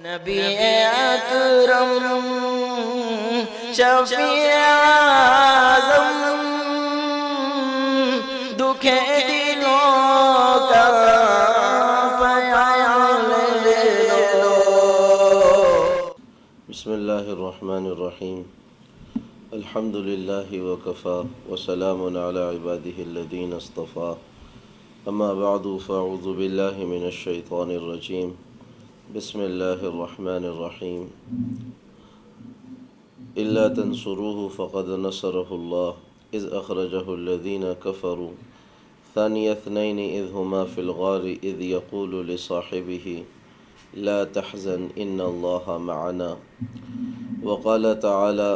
نبی اکرم شفیع اعظم دکھے دلوں کا خیال لے لو۔ بسم اللہ الرحمن الرحیم الحمد للہ وکفا وسلام علی عبادہ الذین اصطفا اما بعد فاعوذ باللہ من الشیطان الرجیم بسم اللہ الرحمن الرحیم الا تنصروه فقد نصره اللہ اذ اخرجہ الذین کفروا ثانی اثنین اذ ہما فی الغار اذ یقول لصاحبہ لا تحزن ان اللہ معنا وقال تعالى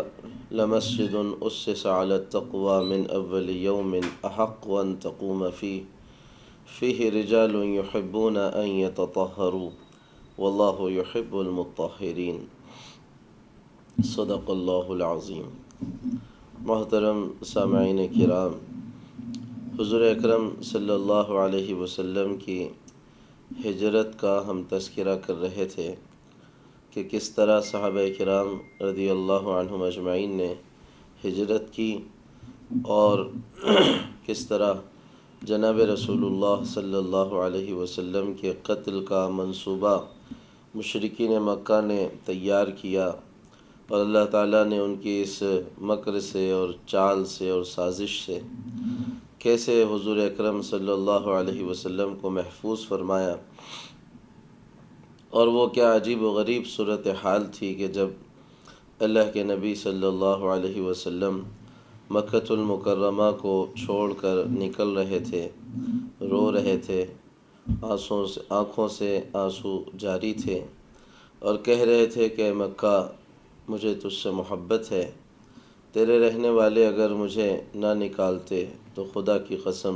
لمسجد أسس على التقوى من أول يوم أحق أن تقوم فيه رجال يحبون أن يتطهروا والله يحب المطهرين صدق اللہ العظیم۔ محترم سامعین کرام، حضور اکرم صلی اللہ علیہ وسلم کی ہجرت کا ہم تذکرہ کر رہے تھے کہ کس طرح صحابہ کرام رضی اللہ عنہم اجمعین نے ہجرت کی اور کس طرح جناب رسول اللہ صلی اللہ علیہ وسلم کے قتل کا منصوبہ مشرکین مکہ نے تیار کیا اور اللہ تعالیٰ نے ان کی اس مکر سے اور چال سے اور سازش سے کیسے حضور اکرم صلی اللہ علیہ وسلم کو محفوظ فرمایا، اور وہ کیا عجیب و غریب صورتحال تھی کہ جب اللہ کے نبی صلی اللہ علیہ وسلم مکۃ المکرمہ کو چھوڑ کر نکل رہے تھے، رو رہے تھے، آنکھوں سے آنسو جاری تھے اور کہہ رہے تھے کہ مکہ مجھے تجھ سے محبت ہے، تیرے رہنے والے اگر مجھے نہ نکالتے تو خدا کی قسم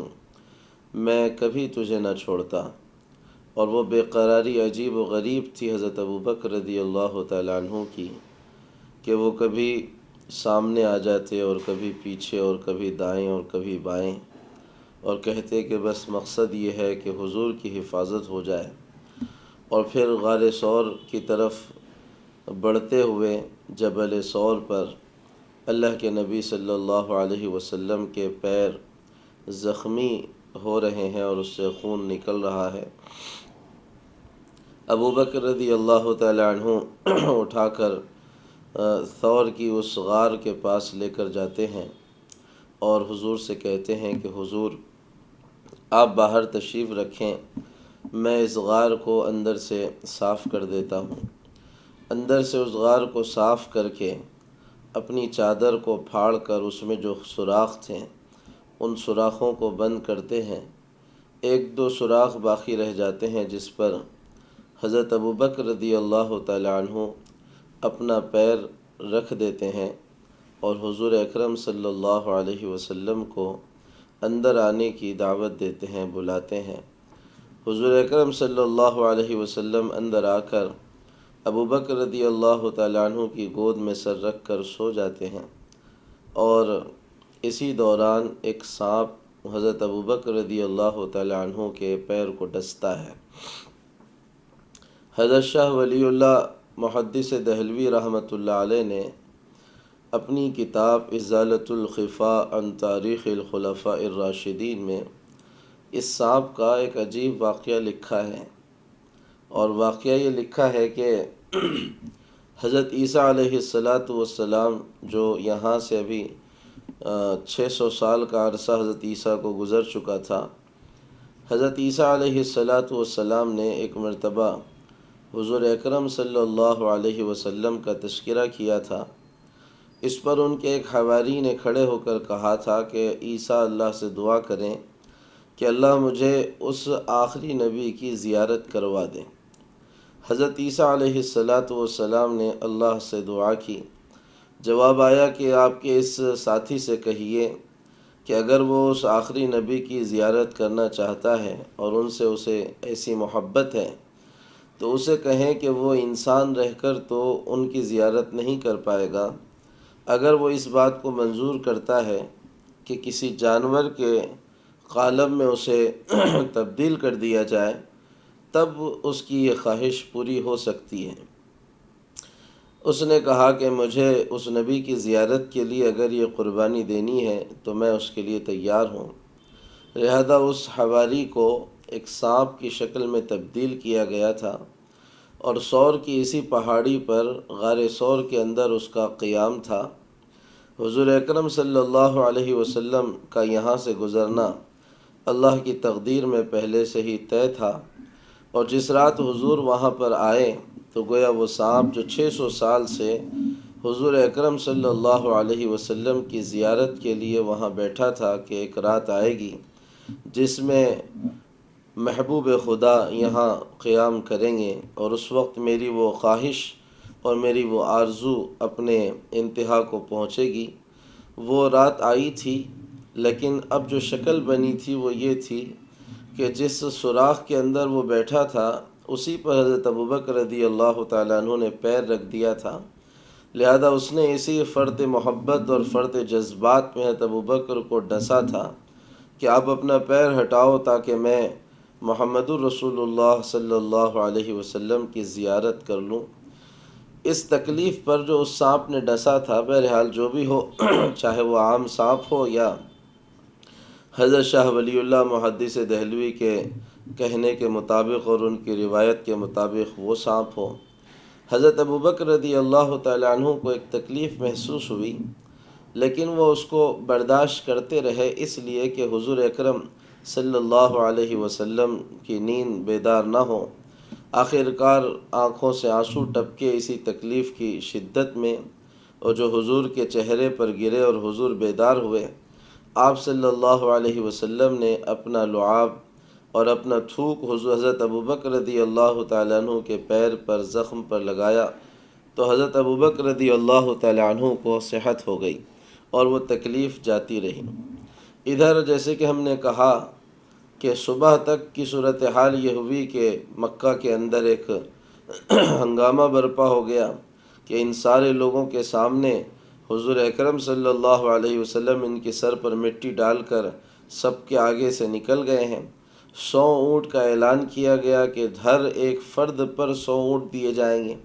میں کبھی تجھے نہ چھوڑتا۔ اور وہ بے قراری عجیب و غریب تھی حضرت ابوبکر رضی اللہ تعالیٰ عنہ کی کہ وہ کبھی سامنے آ جاتے اور کبھی پیچھے اور کبھی دائیں اور کبھی بائیں، اور کہتے کہ بس مقصد یہ ہے کہ حضور کی حفاظت ہو جائے، اور پھر غار ثور کی طرف بڑھتے ہوئے جبل ثور پر اللہ کے نبی صلی اللہ علیہ وسلم کے پیر زخمی ہو رہے ہیں اور اس سے خون نکل رہا ہے۔ ابوبکر رضی اللہ تعالیٰ عنہ اٹھا کر ثور کی اس غار کے پاس لے کر جاتے ہیں اور حضور سے کہتے ہیں کہ حضور آپ باہر تشریف رکھیں، میں اس غار کو اندر سے صاف کر دیتا ہوں۔ اندر سے اس غار کو صاف کر کے اپنی چادر کو پھاڑ کر اس میں جو سوراخ تھے ان سوراخوں کو بند کرتے ہیں، ایک دو سوراخ باقی رہ جاتے ہیں جس پر حضرت ابوبکر رضی اللہ تعالیٰ عنہ اپنا پیر رکھ دیتے ہیں اور حضور اکرم صلی اللہ علیہ وسلم کو اندر آنے کی دعوت دیتے ہیں، بلاتے ہیں۔ حضور اکرم صلی اللہ علیہ وسلم اندر آ کر ابوبکر رضی اللہ تعالیٰ عنہ کی گود میں سر رکھ کر سو جاتے ہیں، اور اسی دوران ایک سانپ حضرت ابوبکر رضی اللہ تعالیٰ عنہ کے پیر کو ڈستا ہے۔ حضرت شاہ ولی اللہ محدث دہلوی رحمۃ اللہ علیہ نے اپنی کتاب ازالۃ الخفاء عن تاریخ الخلفاء الراشدین میں اس سانپ کا ایک عجیب واقعہ لکھا ہے، اور واقعہ یہ لکھا ہے کہ حضرت عیسیٰ علیہ السلام جو یہاں سے ابھی 600 سال کا عرصہ حضرت عیسیٰ کو گزر چکا تھا، حضرت عیسیٰ علیہ السلام نے ایک مرتبہ حضور اکرم صلی اللہ علیہ وسلم کا تذکرہ کیا تھا۔ اس پر ان کے ایک حواری نے کھڑے ہو کر کہا تھا کہ عیسیٰ اللہ سے دعا کریں کہ اللہ مجھے اس آخری نبی کی زیارت کروا دیں۔ حضرت عیسیٰ علیہ السلام نے اللہ سے دعا کی، جواب آیا کہ آپ کے اس ساتھی سے کہیے کہ اگر وہ اس آخری نبی کی زیارت کرنا چاہتا ہے اور ان سے اسے ایسی محبت ہے تو اسے کہیں کہ وہ انسان رہ کر تو ان کی زیارت نہیں کر پائے گا، اگر وہ اس بات کو منظور کرتا ہے کہ کسی جانور کے قالب میں اسے تبدیل کر دیا جائے تب اس کی یہ خواہش پوری ہو سکتی ہے۔ اس نے کہا کہ مجھے اس نبی کی زیارت کے لیے اگر یہ قربانی دینی ہے تو میں اس کے لیے تیار ہوں۔ لہذا اس حواری کو ایک سانپ کی شکل میں تبدیل کیا گیا تھا اور سور کی اسی پہاڑی پر غار سور کے اندر اس کا قیام تھا۔ حضور اکرم صلی اللہ علیہ وسلم کا یہاں سے گزرنا اللہ کی تقدیر میں پہلے سے ہی طے تھا، اور جس رات حضور وہاں پر آئے تو گویا وہ سانپ جو 600 سال سے حضور اکرم صلی اللہ علیہ وسلم کی زیارت کے لیے وہاں بیٹھا تھا کہ ایک رات آئے گی جس میں محبوب خدا یہاں قیام کریں گے، اور اس وقت میری وہ خواہش اور میری وہ آرزو اپنے انتہا کو پہنچے گی۔ وہ رات آئی تھی، لیکن اب جو شکل بنی تھی وہ یہ تھی کہ جس سوراخ کے اندر وہ بیٹھا تھا اسی پر حضرت ابوبکر رضی اللہ تعالیٰ عنہ نے پیر رکھ دیا تھا۔ لہذا اس نے اسی فرط محبت اور فرط جذبات میں حضرت ابوبکر کو ڈسا تھا کہ آپ اپنا پیر ہٹاؤ تاکہ میں محمد الرسول اللہ صلی اللہ علیہ وسلم کی زیارت کر لوں۔ اس تکلیف پر جو اس سانپ نے ڈسا تھا، بہرحال جو بھی ہو چاہے وہ عام سانپ ہو یا حضرت شاہ ولی اللہ محدث دہلوی کے کہنے کے مطابق اور ان کی روایت کے مطابق وہ سانپ ہو، حضرت ابوبکر رضی اللہ تعالیٰ عنہ کو ایک تکلیف محسوس ہوئی، لیکن وہ اس کو برداشت کرتے رہے، اس لیے کہ حضور اکرم صلی اللہ علیہ وسلم کی نیند بیدار نہ ہو۔ آخر کار آنکھوں سے آنسو ٹپکے اسی تکلیف کی شدت میں، اور جو حضور کے چہرے پر گرے اور حضور بیدار ہوئے، آپ صلی اللہ علیہ وسلم نے اپنا لعاب اور اپنا تھوک حضرت ابوبکر رضی اللہ تعالیٰ عنہ کے پیر پر زخم پر لگایا تو حضرت ابوبکر رضی اللہ تعالیٰ عنہ کو صحت ہو گئی اور وہ تکلیف جاتی رہی۔ ادھر جیسے کہ ہم نے کہا کہ صبح تک کی صورتحال یہ ہوئی کہ مکہ کے اندر ایک ہنگامہ برپا ہو گیا کہ ان سارے لوگوں کے سامنے حضور اکرم صلی اللہ علیہ وسلم ان کے سر پر مٹی ڈال کر سب کے آگے سے نکل گئے ہیں۔ 100 اونٹ کا اعلان کیا گیا کہ ہر ایک فرد پر 100 اونٹ دیے جائیں گے،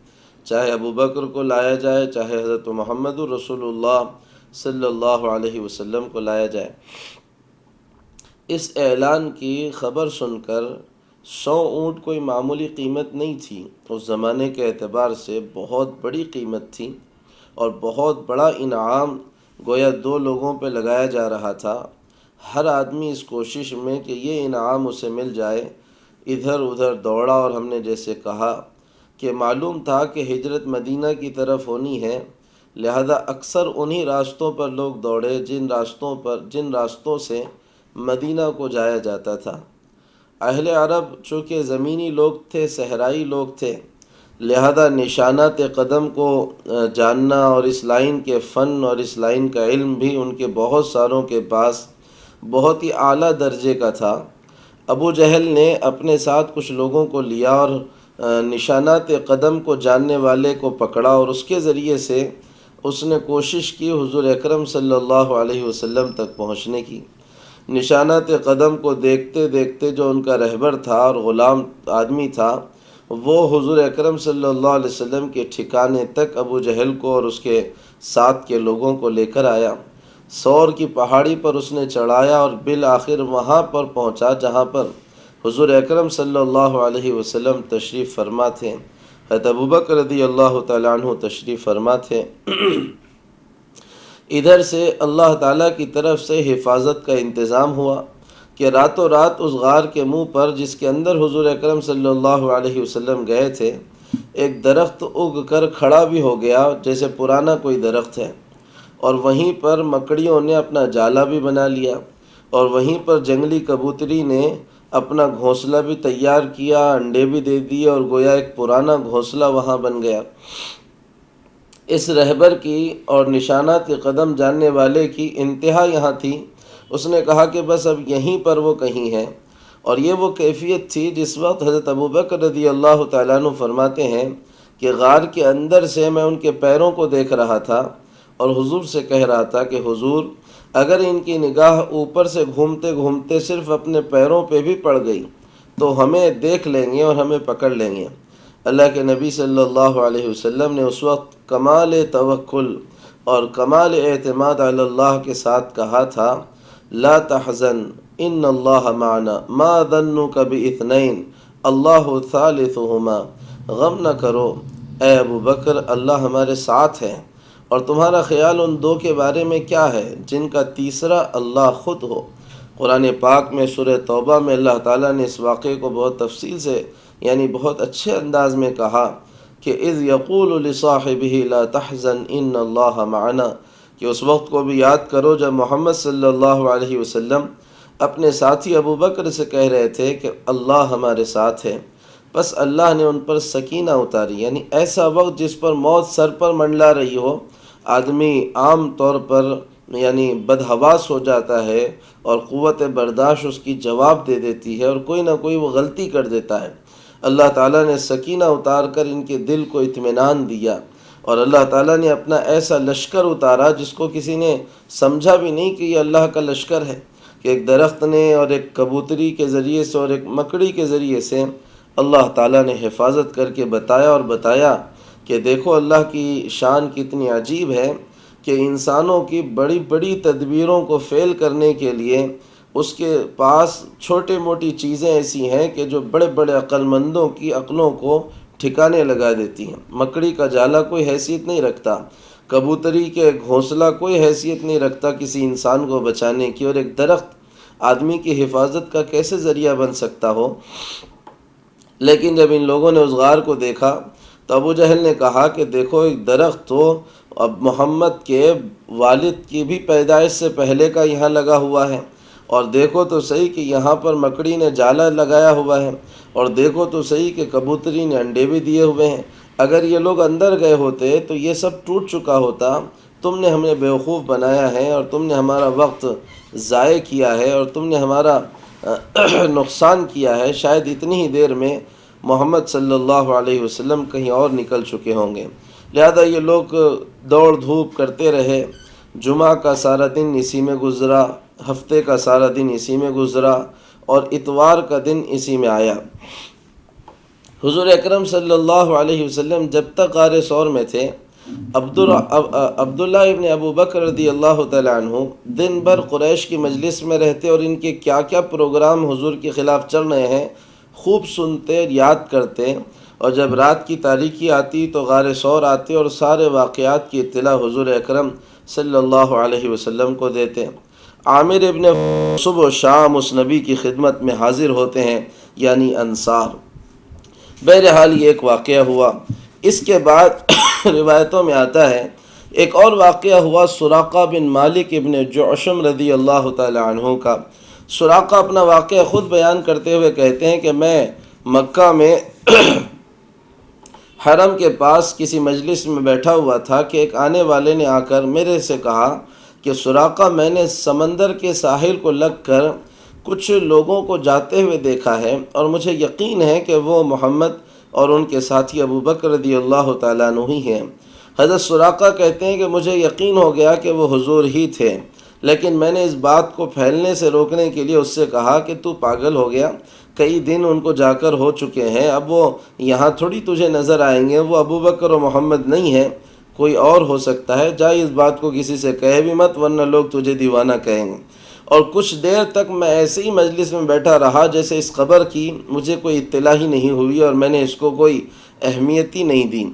چاہے ابوبکر کو لایا جائے چاہے حضرت محمد الرسول اللہ صلی اللہ علیہ وسلم کو لایا جائے۔ اس اعلان کی خبر سن کر 100 اونٹ کوئی معمولی قیمت نہیں تھی، اس زمانے کے اعتبار سے بہت بڑی قیمت تھی اور بہت بڑا انعام گویا 2 لوگوں پہ لگایا جا رہا تھا۔ ہر آدمی اس کوشش میں کہ یہ انعام اسے مل جائے ادھر ادھر دوڑا، اور ہم نے جیسے کہا کہ معلوم تھا کہ ہجرت مدینہ کی طرف ہونی ہے، لہذا اکثر انہی راستوں پر لوگ دوڑے جن راستوں سے مدینہ کو جایا جاتا تھا۔ اہل عرب چونکہ زمینی لوگ تھے، صحرائی لوگ تھے، لہذا نشانات قدم کو جاننا اور اس لائن کے فن اور اس لائن کا علم بھی ان کے بہت ساروں کے پاس بہت ہی اعلیٰ درجے کا تھا۔ ابو جہل نے اپنے ساتھ کچھ لوگوں کو لیا اور نشانات قدم کو جاننے والے کو پکڑا، اور اس کے ذریعے سے اس نے کوشش کی حضور اکرم صلی اللہ علیہ وسلم تک پہنچنے کی۔ نشانات قدم کو دیکھتے دیکھتے جو ان کا رہبر تھا اور غلام آدمی تھا، وہ حضور اکرم صلی اللہ علیہ وسلم کے ٹھکانے تک ابو جہل کو اور اس کے ساتھ کے لوگوں کو لے کر آیا۔ سور کی پہاڑی پر اس نے چڑھایا اور بالآخر وہاں پر پہنچا جہاں پر حضور اکرم صلی اللہ علیہ وسلم تشریف فرما تھے، حضرت ابوبکر رضی اللہ تعالیٰ عنہ تشریف فرما تھے۔ ادھر سے اللہ تعالیٰ کی طرف سے حفاظت کا انتظام ہوا کہ راتوں رات اس غار کے منہ پر جس کے اندر حضور اکرم صلی اللہ علیہ وسلم گئے تھے، ایک درخت اگ کر کھڑا بھی ہو گیا جیسے پرانا کوئی درخت ہے، اور وہیں پر مکڑیوں نے اپنا جالا بھی بنا لیا، اور وہیں پر جنگلی کبوتری نے اپنا گھونسلہ بھی تیار کیا، انڈے بھی دے دیے، اور گویا ایک پرانا گھونسلہ وہاں بن گیا۔ اس رہبر کی اور نشانات کے قدم جاننے والے کی انتہا یہاں تھی، اس نے کہا کہ بس اب یہیں پر وہ کہیں ہے، اور یہ وہ کیفیت تھی جس وقت حضرت ابوبکر رضی اللہ تعالیٰ عنہ فرماتے ہیں کہ غار کے اندر سے میں ان کے پیروں کو دیکھ رہا تھا اور حضور سے کہہ رہا تھا کہ حضور اگر ان کی نگاہ اوپر سے گھومتے گھومتے صرف اپنے پیروں پہ بھی پڑ گئی تو ہمیں دیکھ لیں گے اور ہمیں پکڑ لیں گے، اللہ کے نبی صلی اللہ علیہ وسلم نے اس وقت کمال توکل اور کمال اعتماد علی اللہ کے ساتھ کہا تھا، لا تحزن ان اللہ معنا ما ظنک باثنین اللہ ثالثہما، غم نہ کرو اے ابو بکر، اللہ ہمارے ساتھ ہے، اور تمہارا خیال ان دو کے بارے میں کیا ہے جن کا تیسرا اللہ خود ہو۔ قرآن پاک میں سورہ توبہ میں اللہ تعالیٰ نے اس واقعے کو بہت تفصیل سے یعنی بہت اچھے انداز میں کہا کہ اذ یقول لصاحبہ لا تحزن ان اللہ معنا، کہ اس وقت کو بھی یاد کرو جب محمد صلی اللہ علیہ وسلم اپنے ساتھی ابو بکر سے کہہ رہے تھے کہ اللہ ہمارے ساتھ ہے، بس اللہ نے ان پر سکینہ اتاری، یعنی ایسا وقت جس پر موت سر پر منڈلا رہی ہو، آدمی عام طور پر یعنی بدحواس ہو جاتا ہے اور قوت برداشت اس کی جواب دے دیتی ہے اور کوئی نہ کوئی وہ غلطی کر دیتا ہے۔ اللہ تعالیٰ نے سکینہ اتار کر ان کے دل کو اطمینان دیا، اور اللہ تعالیٰ نے اپنا ایسا لشکر اتارا جس کو کسی نے سمجھا بھی نہیں کہ یہ اللہ کا لشکر ہے، کہ ایک درخت نے اور ایک کبوتری کے ذریعے سے اور ایک مکڑی کے ذریعے سے اللہ تعالیٰ نے حفاظت کر کے بتایا کہ دیکھو اللہ کی شان کتنی عجیب ہے کہ انسانوں کی بڑی بڑی تدبیروں کو فیل کرنے کے لیے اس کے پاس چھوٹی موٹی چیزیں ایسی ہیں کہ جو بڑے بڑے عقل مندوں کی عقلوں کو ٹھکانے لگا دیتی ہیں۔ مکڑی کا جالا کوئی حیثیت نہیں رکھتا، کبوتری کے گھونسلہ کوئی حیثیت نہیں رکھتا کسی انسان کو بچانے کی، اور ایک درخت آدمی کی حفاظت کا کیسے ذریعہ بن سکتا ہو۔ لیکن جب ان لوگوں نے اس غار کو دیکھا تو ابو جہل نے کہا کہ دیکھو ایک درخت تو اب محمد کے والد کی بھی پیدائش سے پہلے کا یہاں لگا ہوا ہے، اور دیکھو تو صحیح کہ یہاں پر مکڑی نے جالا لگایا ہوا ہے، اور دیکھو تو صحیح کہ کبوتری نے انڈے بھی دیے ہوئے ہیں۔ اگر یہ لوگ اندر گئے ہوتے تو یہ سب ٹوٹ چکا ہوتا، تم نے ہمیں بیوقوف بنایا ہے اور تم نے ہمارا وقت ضائع کیا ہے اور تم نے ہمارا نقصان کیا ہے، شاید اتنی ہی دیر میں محمد صلی اللہ علیہ وسلم کہیں اور نکل چکے ہوں گے۔ لہذا یہ لوگ دوڑ دھوپ کرتے رہے، جمعہ کا سارا دن اسی میں گزرا، ہفتے کا سارا دن اسی میں گزرا، اور اتوار کا دن اسی میں آیا۔ حضور اکرم صلی اللہ علیہ وسلم جب تک غار ثور میں تھے، عبداللہ ابن ابو بکر رضی اللہ تعالیٰ عنہ دن بھر قریش کی مجلس میں رہتے اور ان کے کیا کیا پروگرام حضور کے خلاف چل رہے ہیں خوب سنتے اور یاد کرتے، اور جب رات کی تاریکی آتی تو غار ثور آتے اور سارے واقعات کی اطلاع حضور اکرم صلی اللہ علیہ وسلم کو دیتے۔ عامر ابن صبح و شام اس نبی کی خدمت میں حاضر ہوتے ہیں، یعنی انصار۔ بہرحال یہ ایک واقعہ ہوا۔ اس کے بعد روایتوں میں آتا ہے ایک اور واقعہ ہوا سراقہ بن مالک ابن جعشم رضی اللہ تعالی عنہ کا۔ سراقہ اپنا واقعہ خود بیان کرتے ہوئے کہتے ہیں کہ میں مکہ میں حرم کے پاس کسی مجلس میں بیٹھا ہوا تھا کہ ایک آنے والے نے آ کر میرے سے کہا کہ سراقہ، میں نے سمندر کے ساحل کو لگ کر کچھ لوگوں کو جاتے ہوئے دیکھا ہے اور مجھے یقین ہے کہ وہ محمد اور ان کے ساتھی ابو بکر رضی اللہ تعالیٰ عنہ ہی ہیں۔ حضرت سراقہ کہتے ہیں کہ مجھے یقین ہو گیا کہ وہ حضور ہی تھے، لیکن میں نے اس بات کو پھیلنے سے روکنے کے لیے اس سے کہا کہ تو پاگل ہو گیا، کئی دن ان کو جا کر ہو چکے ہیں، اب وہ یہاں تھوڑی تجھے نظر آئیں گے، وہ ابو بکر و محمد نہیں ہیں، کوئی اور ہو سکتا ہے، جا اس بات کو کسی سے کہے بھی مت ورنہ لوگ تجھے دیوانہ کہیں گے۔ اور کچھ دیر تک میں ایسے ہی مجلس میں بیٹھا رہا جیسے اس خبر کی مجھے کوئی اطلاع ہی نہیں ہوئی اور میں نے اس کو کوئی اہمیت ہی نہیں دی،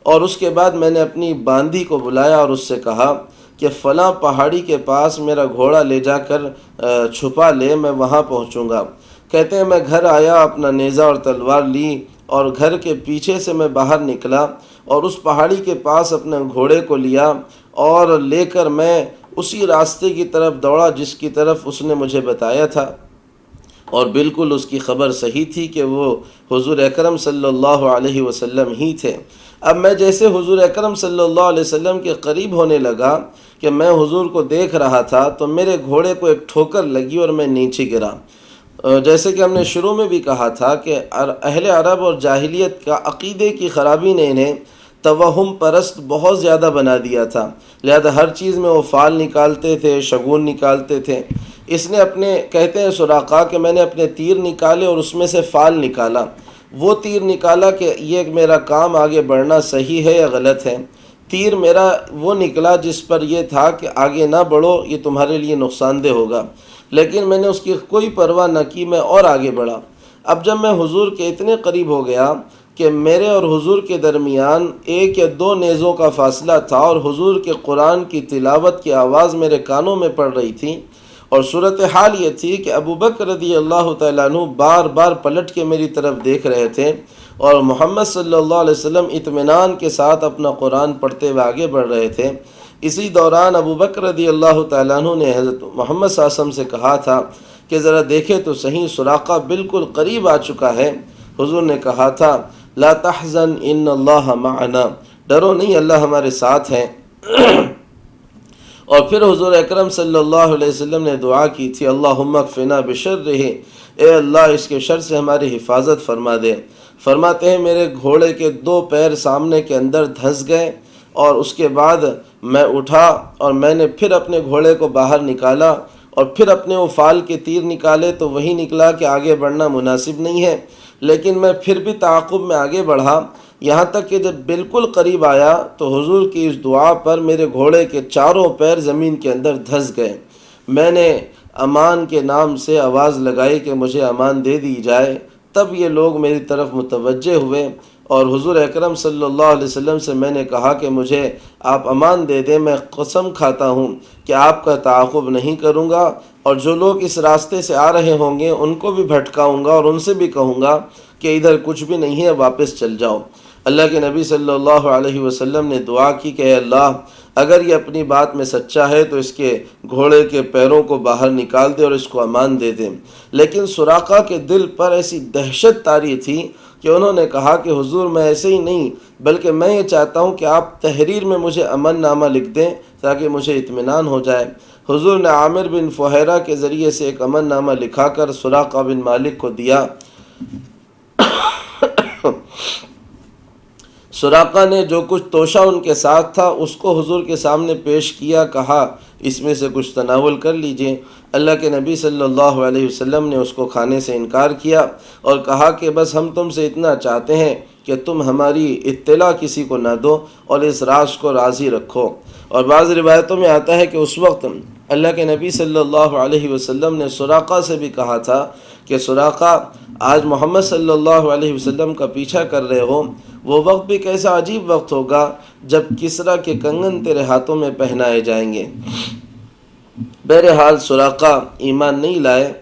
اور اس کے بعد میں نے اپنی باندھی کو بلایا اور اس سے کہا کہ فلاں پہاڑی کے پاس میرا گھوڑا لے جا کر چھپا لے، میں وہاں پہنچوں گا۔ کہتے ہیں میں گھر آیا، اپنا نیزہ اور تلوار لی اور گھر کے پیچھے سے میں باہر نکلا اور اس پہاڑی کے پاس اپنے گھوڑے کو لیا اور لے کر میں اسی راستے کی طرف دوڑا جس کی طرف اس نے مجھے بتایا تھا، اور بالکل اس کی خبر صحیح تھی کہ وہ حضور اکرم صلی اللہ علیہ وسلم ہی تھے۔ اب میں جیسے حضور اکرم صلی اللہ علیہ وسلم کے قریب ہونے لگا کہ میں حضور کو دیکھ رہا تھا تو میرے گھوڑے کو ایک ٹھوکر لگی اور میں نیچے گرا۔ جیسے کہ ہم نے شروع میں بھی کہا تھا کہ اہل عرب اور جاہلیت کا عقیدے کی خرابی نے انہیں توہم پرست بہت زیادہ بنا دیا تھا، لہذا ہر چیز میں وہ فال نکالتے تھے، شگون نکالتے تھے۔ اس نے کہتے ہیں سراقہ کہ میں نے اپنے تیر نکالے اور اس میں سے فال نکالا، وہ تیر نکالا کہ یہ میرا کام آگے بڑھنا صحیح ہے یا غلط ہے۔ تیر میرا وہ نکلا جس پر یہ تھا کہ آگے نہ بڑھو، یہ تمہارے لیے نقصان دہ ہوگا، لیکن میں نے اس کی کوئی پرواہ نہ کی، میں اور آگے بڑھا۔ اب جب میں حضور کے اتنے قریب ہو گیا کہ میرے اور حضور کے درمیان 1 یا 2 نیزوں کا فاصلہ تھا، اور حضور کے قرآن کی تلاوت کی آواز میرے کانوں میں پڑ رہی تھی، اور صورتحال یہ تھی کہ ابو بکر رضی اللہ تعالیٰ عنہ بار بار پلٹ کے میری طرف دیکھ رہے تھے، اور محمد صلی اللہ علیہ وسلم اطمینان کے ساتھ اپنا قرآن پڑھتے ہوئے آگے بڑھ رہے تھے۔ اسی دوران ابو بکر رضی اللہ تعالیٰ عنہ نے حضرت محمد صلی اللہ علیہ وسلم سے کہا تھا کہ ذرا دیکھے تو صحیح، سراقہ بالکل قریب آ چکا ہے۔ حضور نے کہا تھا لا تحزن ان اللہ معنا، ڈرو نہیں، اللہ ہمارے ساتھ ہیں۔ اور پھر حضور اکرم صلی اللہ علیہ وسلم نے دعا کی تھی اللہم اکفنا بشرہ، اے اللہ اس کے شر سے ہماری حفاظت فرما دے۔ فرماتے ہیں میرے گھوڑے کے 2 پیر سامنے کے اندر دھنس گئے، اور اس کے بعد میں اٹھا اور میں نے پھر اپنے گھوڑے کو باہر نکالا، اور پھر اپنے وہ فال کے تیر نکالے تو وہی نکلا کہ آگے بڑھنا مناسب نہیں ہے، لیکن میں پھر بھی تعاقب میں آگے بڑھا، یہاں تک کہ جب بالکل قریب آیا تو حضور کی اس دعا پر میرے گھوڑے کے 4 پیر زمین کے اندر دھنس گئے۔ میں نے امان کے نام سے آواز لگائی کہ مجھے امان دے دی جائے، تب یہ لوگ میری طرف متوجہ ہوئے، اور حضور اکرم صلی اللہ علیہ وسلم سے میں نے کہا کہ مجھے آپ امان دے دیں، میں قسم کھاتا ہوں کہ آپ کا تعاقب نہیں کروں گا، اور جو لوگ اس راستے سے آ رہے ہوں گے ان کو بھی بھٹکاؤں گا، اور ان سے بھی کہوں گا کہ ادھر کچھ بھی نہیں ہے، واپس چل جاؤ۔ اللہ کے نبی صلی اللہ علیہ وسلم نے دعا کی کہ اے اللہ اگر یہ اپنی بات میں سچا ہے تو اس کے گھوڑے کے پیروں کو باہر نکال دے اور اس کو امان دے دے۔ لیکن سراقہ کے دل پر ایسی دہشت طاری تھی کہ انہوں نے کہا کہ حضور میں ایسے ہی نہیں، بلکہ میں یہ چاہتا ہوں کہ آپ تحریر میں مجھے امن نامہ لکھ دیں تاکہ مجھے اطمینان ہو جائے۔ حضور نے عامر بن فہیرہ کے ذریعے سے ایک امن نامہ لکھا کر سراقہ بن مالک کو دیا۔ سراقہ نے جو کچھ توشہ ان کے ساتھ تھا اس کو حضور کے سامنے پیش کیا، کہا اس میں سے کچھ تناول کر لیجئے۔ اللہ کے نبی صلی اللہ علیہ وسلم نے اس کو کھانے سے انکار کیا اور کہا کہ بس ہم تم سے اتنا چاہتے ہیں کہ تم ہماری اطلاع کسی کو نہ دو اور اس راز کو راضی رکھو۔ اور بعض روایتوں میں آتا ہے کہ اس وقت اللہ کے نبی صلی اللہ علیہ وسلم نے سراقہ سے بھی کہا تھا کہ سراقہ آج محمد صلی اللہ علیہ وسلم کا پیچھا کر رہے ہو، وہ وقت بھی کیسا عجیب وقت ہوگا جب کسریٰ کے کنگن تیرے ہاتھوں میں پہنائے جائیں گے۔ بہرحال سراقہ ایمان نہیں لائے،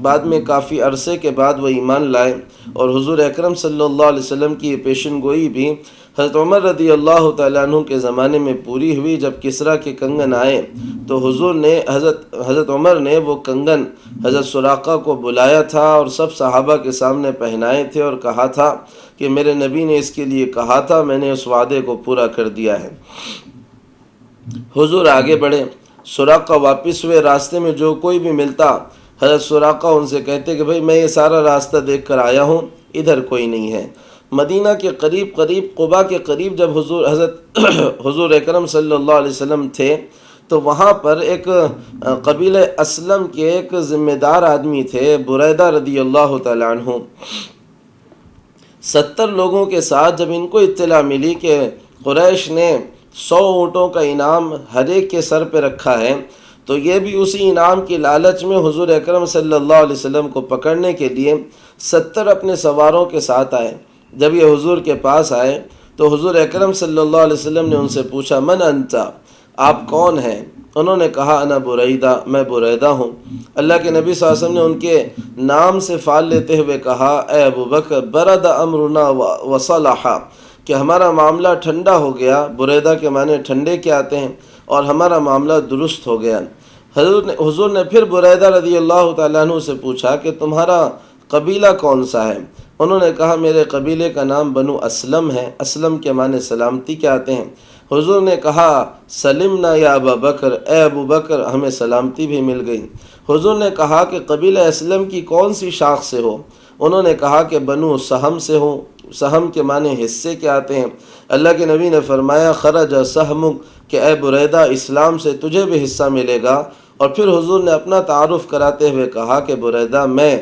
بعد میں کافی عرصے کے بعد وہ ایمان لائے، اور حضور اکرم صلی اللہ علیہ وسلم کی یہ پیشن گوئی بھی حضرت عمر رضی اللہ تعالیٰ عنہ کے زمانے میں پوری ہوئی۔ جب کسریٰ کے کنگن آئے تو حضور نے حضرت عمر نے وہ کنگن حضرت سراقہ کو بلایا تھا اور سب صحابہ کے سامنے پہنائے تھے اور کہا تھا کہ میرے نبی نے اس کے لیے کہا تھا، میں نے اس وعدے کو پورا کر دیا ہے۔ حضور آگے بڑھے، سراقہ واپس ہوئے، راستے میں جو کوئی بھی ملتا حضرت سراقہ ان سے کہتے کہ بھئی میں یہ سارا راستہ دیکھ کر آیا ہوں، ادھر کوئی نہیں ہے۔ مدینہ کے قریب قباء کے قریب جب حضور اکرم صلی اللہ علیہ وسلم تھے تو وہاں پر ایک قبیلہ اسلم کے ایک ذمہ دار آدمی تھے، بریدہ رضی اللہ تعالیٰ عنہ۔ 70 لوگوں کے ساتھ جب ان کو اطلاع ملی کہ قریش نے 100 اونٹوں کا انعام ہر ایک کے سر پہ رکھا ہے، تو یہ بھی اسی انعام کی لالچ میں حضور اکرم صلی اللہ علیہ وسلم کو پکڑنے کے لیے 70 اپنے سواروں کے ساتھ آئے۔ جب یہ حضور کے پاس آئے تو حضور اکرم صلی اللہ علیہ وسلم نے ان سے پوچھا من انت، آپ کون ہیں؟ انہوں نے کہا انا بریدہ، میں بریدہ ہوں۔ اللہ کے نبی صلی اللہ علیہ وسلم نے ان کے نام سے فال لیتے ہوئے کہا اے ابو بکر برد امرنا وصلح، کہ ہمارا معاملہ ٹھنڈا ہو گیا۔ بریدہ کے معنی ٹھنڈے کے آتے ہیں، اور ہمارا معاملہ درست ہو گیا۔ حضور نے پھر بریدہ رضی اللہ تعالیٰ عنہ سے پوچھا کہ تمہارا قبیلہ کون سا ہے؟ انہوں نے کہا میرے قبیلے کا نام بنو اسلم ہے۔ اسلم کے معنی سلامتی کے آتے ہیں۔ حضور نے کہا سلمنا یا ابا بکر، اے ابو بکر ہمیں سلامتی بھی مل گئی۔ حضور نے کہا کہ قبیلہ اسلم کی کون سی شاخ سے ہو؟ انہوں نے کہا کہ بنو سہم سے ہو۔ سہم کے معنی حصے کے آتے ہیں۔ اللہ کے نبی نے فرمایا خرج سہمک، کہ اے بریدہ اسلام سے تجھے بھی حصہ ملے گا۔ اور پھر حضور نے اپنا تعارف کراتے ہوئے کہا کہ بریدہ میں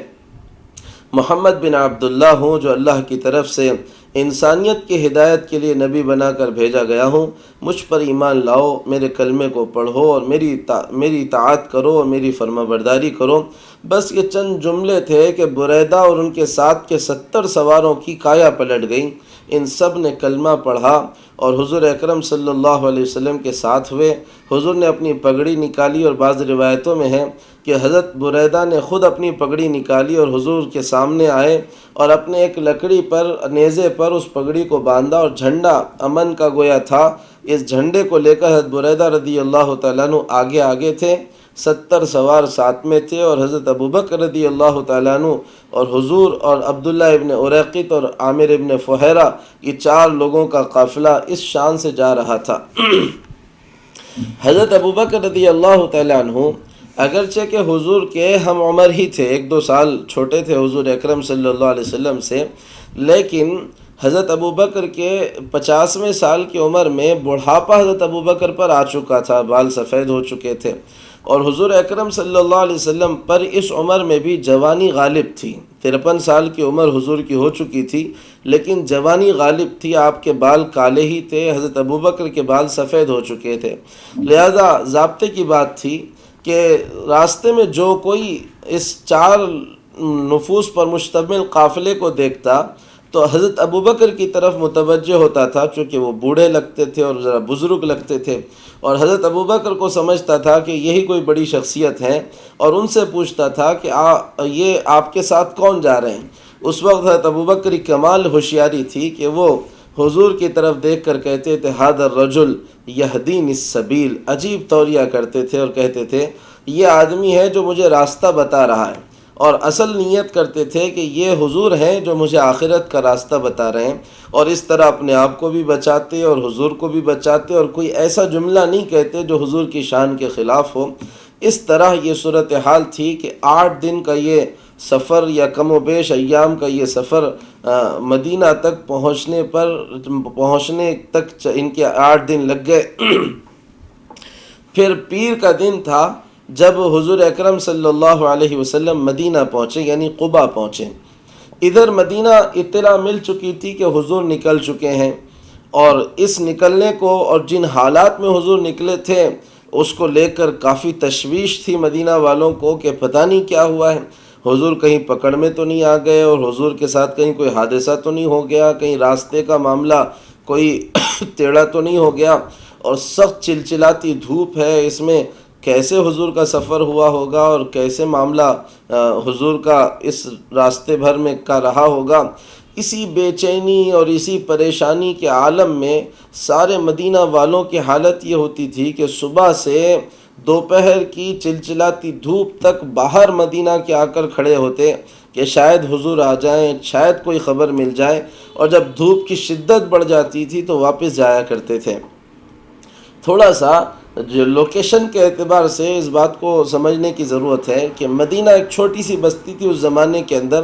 محمد بن عبداللہ ہوں جو اللہ کی طرف سے انسانیت کی ہدایت کے لیے نبی بنا کر بھیجا گیا ہوں، مجھ پر ایمان لاؤ، میرے کلمے کو پڑھو اور میری اطاعت کرو اور میری فرما برداری کرو۔ بس یہ چند جملے تھے کہ بریدہ اور ان کے ساتھ کے 70 سواروں کی کایا پلٹ گئی۔ ان سب نے کلمہ پڑھا اور حضور اکرم صلی اللہ علیہ وسلم کے ساتھ ہوئے۔ حضور نے اپنی پگڑی نکالی اور بعض روایتوں میں ہے کہ حضرت بریدہ نے خود اپنی پگڑی نکالی اور حضور کے سامنے آئے اور اپنے ایک لکڑی پر نیزے پر اس پگڑی کو باندھا اور جھنڈا امن کا گویا تھا، اس جھنڈے کو لے کر حضرت بریدہ رضی اللہ تعالیٰ عنہ آگے تھے، 70 سوار ساتھ میں تھے، اور حضرت ابوبکر رضی اللہ تعالیٰ عنہ اور حضور اور عبداللہ ابن اریقط اور عامر ابن فہیرہ، یہ 4 لوگوں کا قافلہ اس شان سے جا رہا تھا۔ حضرت ابوبکر رضی اللہ تعالیٰ عنہ اگرچہ کہ حضور کے ہم عمر ہی تھے، 1-2 سال چھوٹے تھے حضور اکرم صلی اللہ علیہ وسلم سے، لیکن حضرت ابوبکر کے 50ویں سال کی عمر میں بڑھاپا حضرت ابوبکر پر آ چکا تھا، بال سفید ہو چکے تھے، اور حضور اکرم صلی اللہ علیہ وسلم پر اس عمر میں بھی جوانی غالب تھی۔ 53 سال کی عمر حضور کی ہو چکی تھی، لیکن جوانی غالب تھی، آپ کے بال کالے ہی تھے، حضرت ابوبکر کے بال سفید ہو چکے تھے۔ لہذا ضابطے کی بات تھی کہ راستے میں جو کوئی اس 4 نفوس پر مشتمل قافلے کو دیکھتا تو حضرت ابوبکر کی طرف متوجہ ہوتا تھا، چونکہ وہ بوڑھے لگتے تھے اور ذرا بزرگ لگتے تھے، اور حضرت ابوبکر کو سمجھتا تھا کہ یہی کوئی بڑی شخصیت ہے، اور ان سے پوچھتا تھا کہ یہ آپ کے ساتھ کون جا رہے ہیں۔ اس وقت حضرت ابوبکر کی کمال ہوشیاری تھی کہ وہ حضور کی طرف دیکھ کر کہتے تھے ھذا الرجل یہدینی السبیل، عجیب توریہ کرتے تھے اور کہتے تھے یہ آدمی ہے جو مجھے راستہ بتا رہا ہے، اور اصل نیت کرتے تھے کہ یہ حضور ہیں جو مجھے آخرت کا راستہ بتا رہے ہیں، اور اس طرح اپنے آپ کو بھی بچاتے اور حضور کو بھی بچاتے، اور کوئی ایسا جملہ نہیں کہتے جو حضور کی شان کے خلاف ہو۔ اس طرح یہ صورتحال تھی کہ 8 دن کا یہ سفر یا کم و بیش ایام کا یہ سفر مدینہ تک پہنچنے تک ان کے 8 دن لگ گئے۔ پھر پیر کا دن تھا جب حضور اکرم صلی اللہ علیہ وسلم مدینہ پہنچے، یعنی قباء پہنچے۔ ادھر مدینہ اطلاع مل چکی تھی کہ حضور نکل چکے ہیں، اور اس نکلنے کو اور جن حالات میں حضور نکلے تھے اس کو لے کر کافی تشویش تھی مدینہ والوں کو کہ پتہ نہیں کیا ہوا ہے، حضور کہیں پکڑ میں تو نہیں آ گئے، اور حضور کے ساتھ کہیں کوئی حادثہ تو نہیں ہو گیا، کہیں راستے کا معاملہ کوئی ٹیڑھا تو نہیں ہو گیا، اور سخت چلچلاتی دھوپ ہے، اس میں کیسے حضور کا سفر ہوا ہوگا اور کیسے معاملہ حضور کا اس راستے بھر میں کا رہا ہوگا۔ اسی بے چینی اور اسی پریشانی کے عالم میں سارے مدینہ والوں کی حالت یہ ہوتی تھی کہ صبح سے دوپہر کی چلچلاتی دھوپ تک باہر مدینہ کے آ کر کھڑے ہوتے کہ شاید حضور آ جائیں، شاید کوئی خبر مل جائے، اور جب دھوپ کی شدت بڑھ جاتی تھی تو واپس جایا کرتے تھے۔ تھوڑا سا جو لوکیشن کے اعتبار سے اس بات کو سمجھنے کی ضرورت ہے کہ مدینہ ایک چھوٹی سی بستی تھی اس زمانے کے اندر۔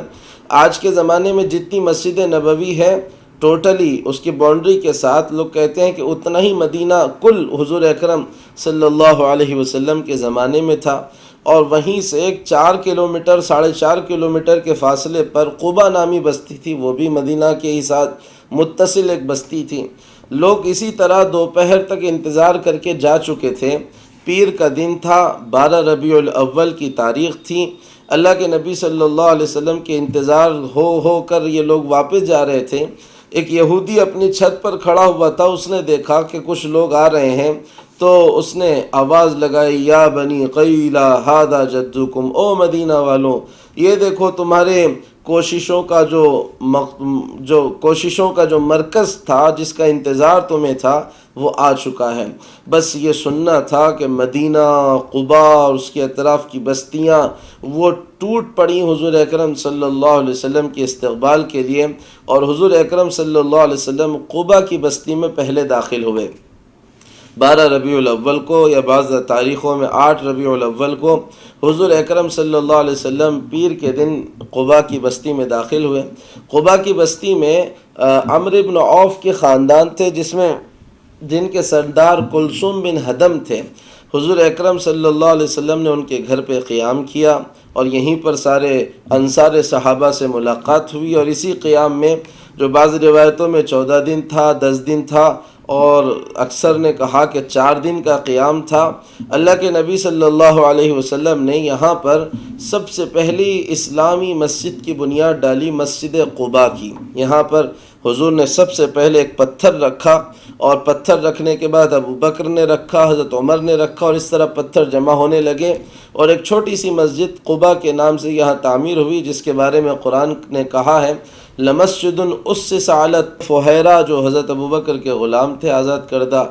آج کے زمانے میں جتنی مسجد نبوی ہے ٹوٹلی اس کی باؤنڈری کے ساتھ لوگ کہتے ہیں کہ اتنا ہی مدینہ کل حضور اکرم صلی اللہ علیہ وسلم کے زمانے میں تھا، اور وہیں سے ایک 4 کلومیٹر 4.5 کلومیٹر کے فاصلے پر قباء نامی بستی تھی، وہ بھی مدینہ کے ہی ساتھ متصل ایک بستی تھی۔ لوگ اسی طرح دوپہر تک انتظار کر کے جا چکے تھے۔ پیر کا دن تھا، 12 ربیع الاول کی تاریخ تھی۔ اللہ کے نبی صلی اللہ علیہ وسلم کے انتظار ہو کر یہ لوگ واپس جا رہے تھے۔ ایک یہودی اپنی چھت پر کھڑا ہوا تھا، اس نے دیکھا کہ کچھ لوگ آ رہے ہیں تو اس نے آواز لگائی، یا بنی قیلہ ھذا جدکم، او مدینہ والوں یہ دیکھو تمہارے کوششوں کا جو مرکز تھا، جس کا انتظار تمہیں تھا، وہ آ چکا ہے۔ بس یہ سننا تھا کہ مدینہ، قباء اور اس کے اطراف کی بستیاں وہ ٹوٹ پڑیں حضور اکرم صلی اللہ علیہ وسلم کے استقبال کے لیے، اور حضور اکرم صلی اللہ علیہ وسلم قباء کی بستی میں پہلے داخل ہوئے۔ 12 ربیع الاول کو یا بعض تاریخوں میں 8 ربیع الاول کو حضور اکرم صلی اللہ علیہ وسلم پیر کے دن قباء کی بستی میں داخل ہوئے۔ قباء کی بستی میں عمرو بن عوف کے خاندان تھے، جن کے سردار کلثوم بن ہدم تھے۔ حضور اکرم صلی اللہ علیہ وسلم نے ان کے گھر پہ قیام کیا اور یہیں پر سارے انصار صحابہ سے ملاقات ہوئی، اور اسی قیام میں جو بعض روایتوں میں 14 دن تھا، 10 دن تھا، اور اکثر نے کہا کہ 4 دن کا قیام تھا، اللہ کے نبی صلی اللہ علیہ وسلم نے یہاں پر سب سے پہلی اسلامی مسجد کی بنیاد ڈالی، مسجد قباء کی۔ یہاں پر حضور نے سب سے پہلے ایک پتھر رکھا، اور پتھر رکھنے کے بعد ابو بکر نے رکھا، حضرت عمر نے رکھا، اور اس طرح پتھر جمع ہونے لگے، اور ایک چھوٹی سی مسجد قباء کے نام سے یہاں تعمیر ہوئی، جس کے بارے میں قرآن نے کہا ہے لمسجد اسس علی فہیرہ، جو حضرت ابو بکر کے غلام تھے آزاد کردہ،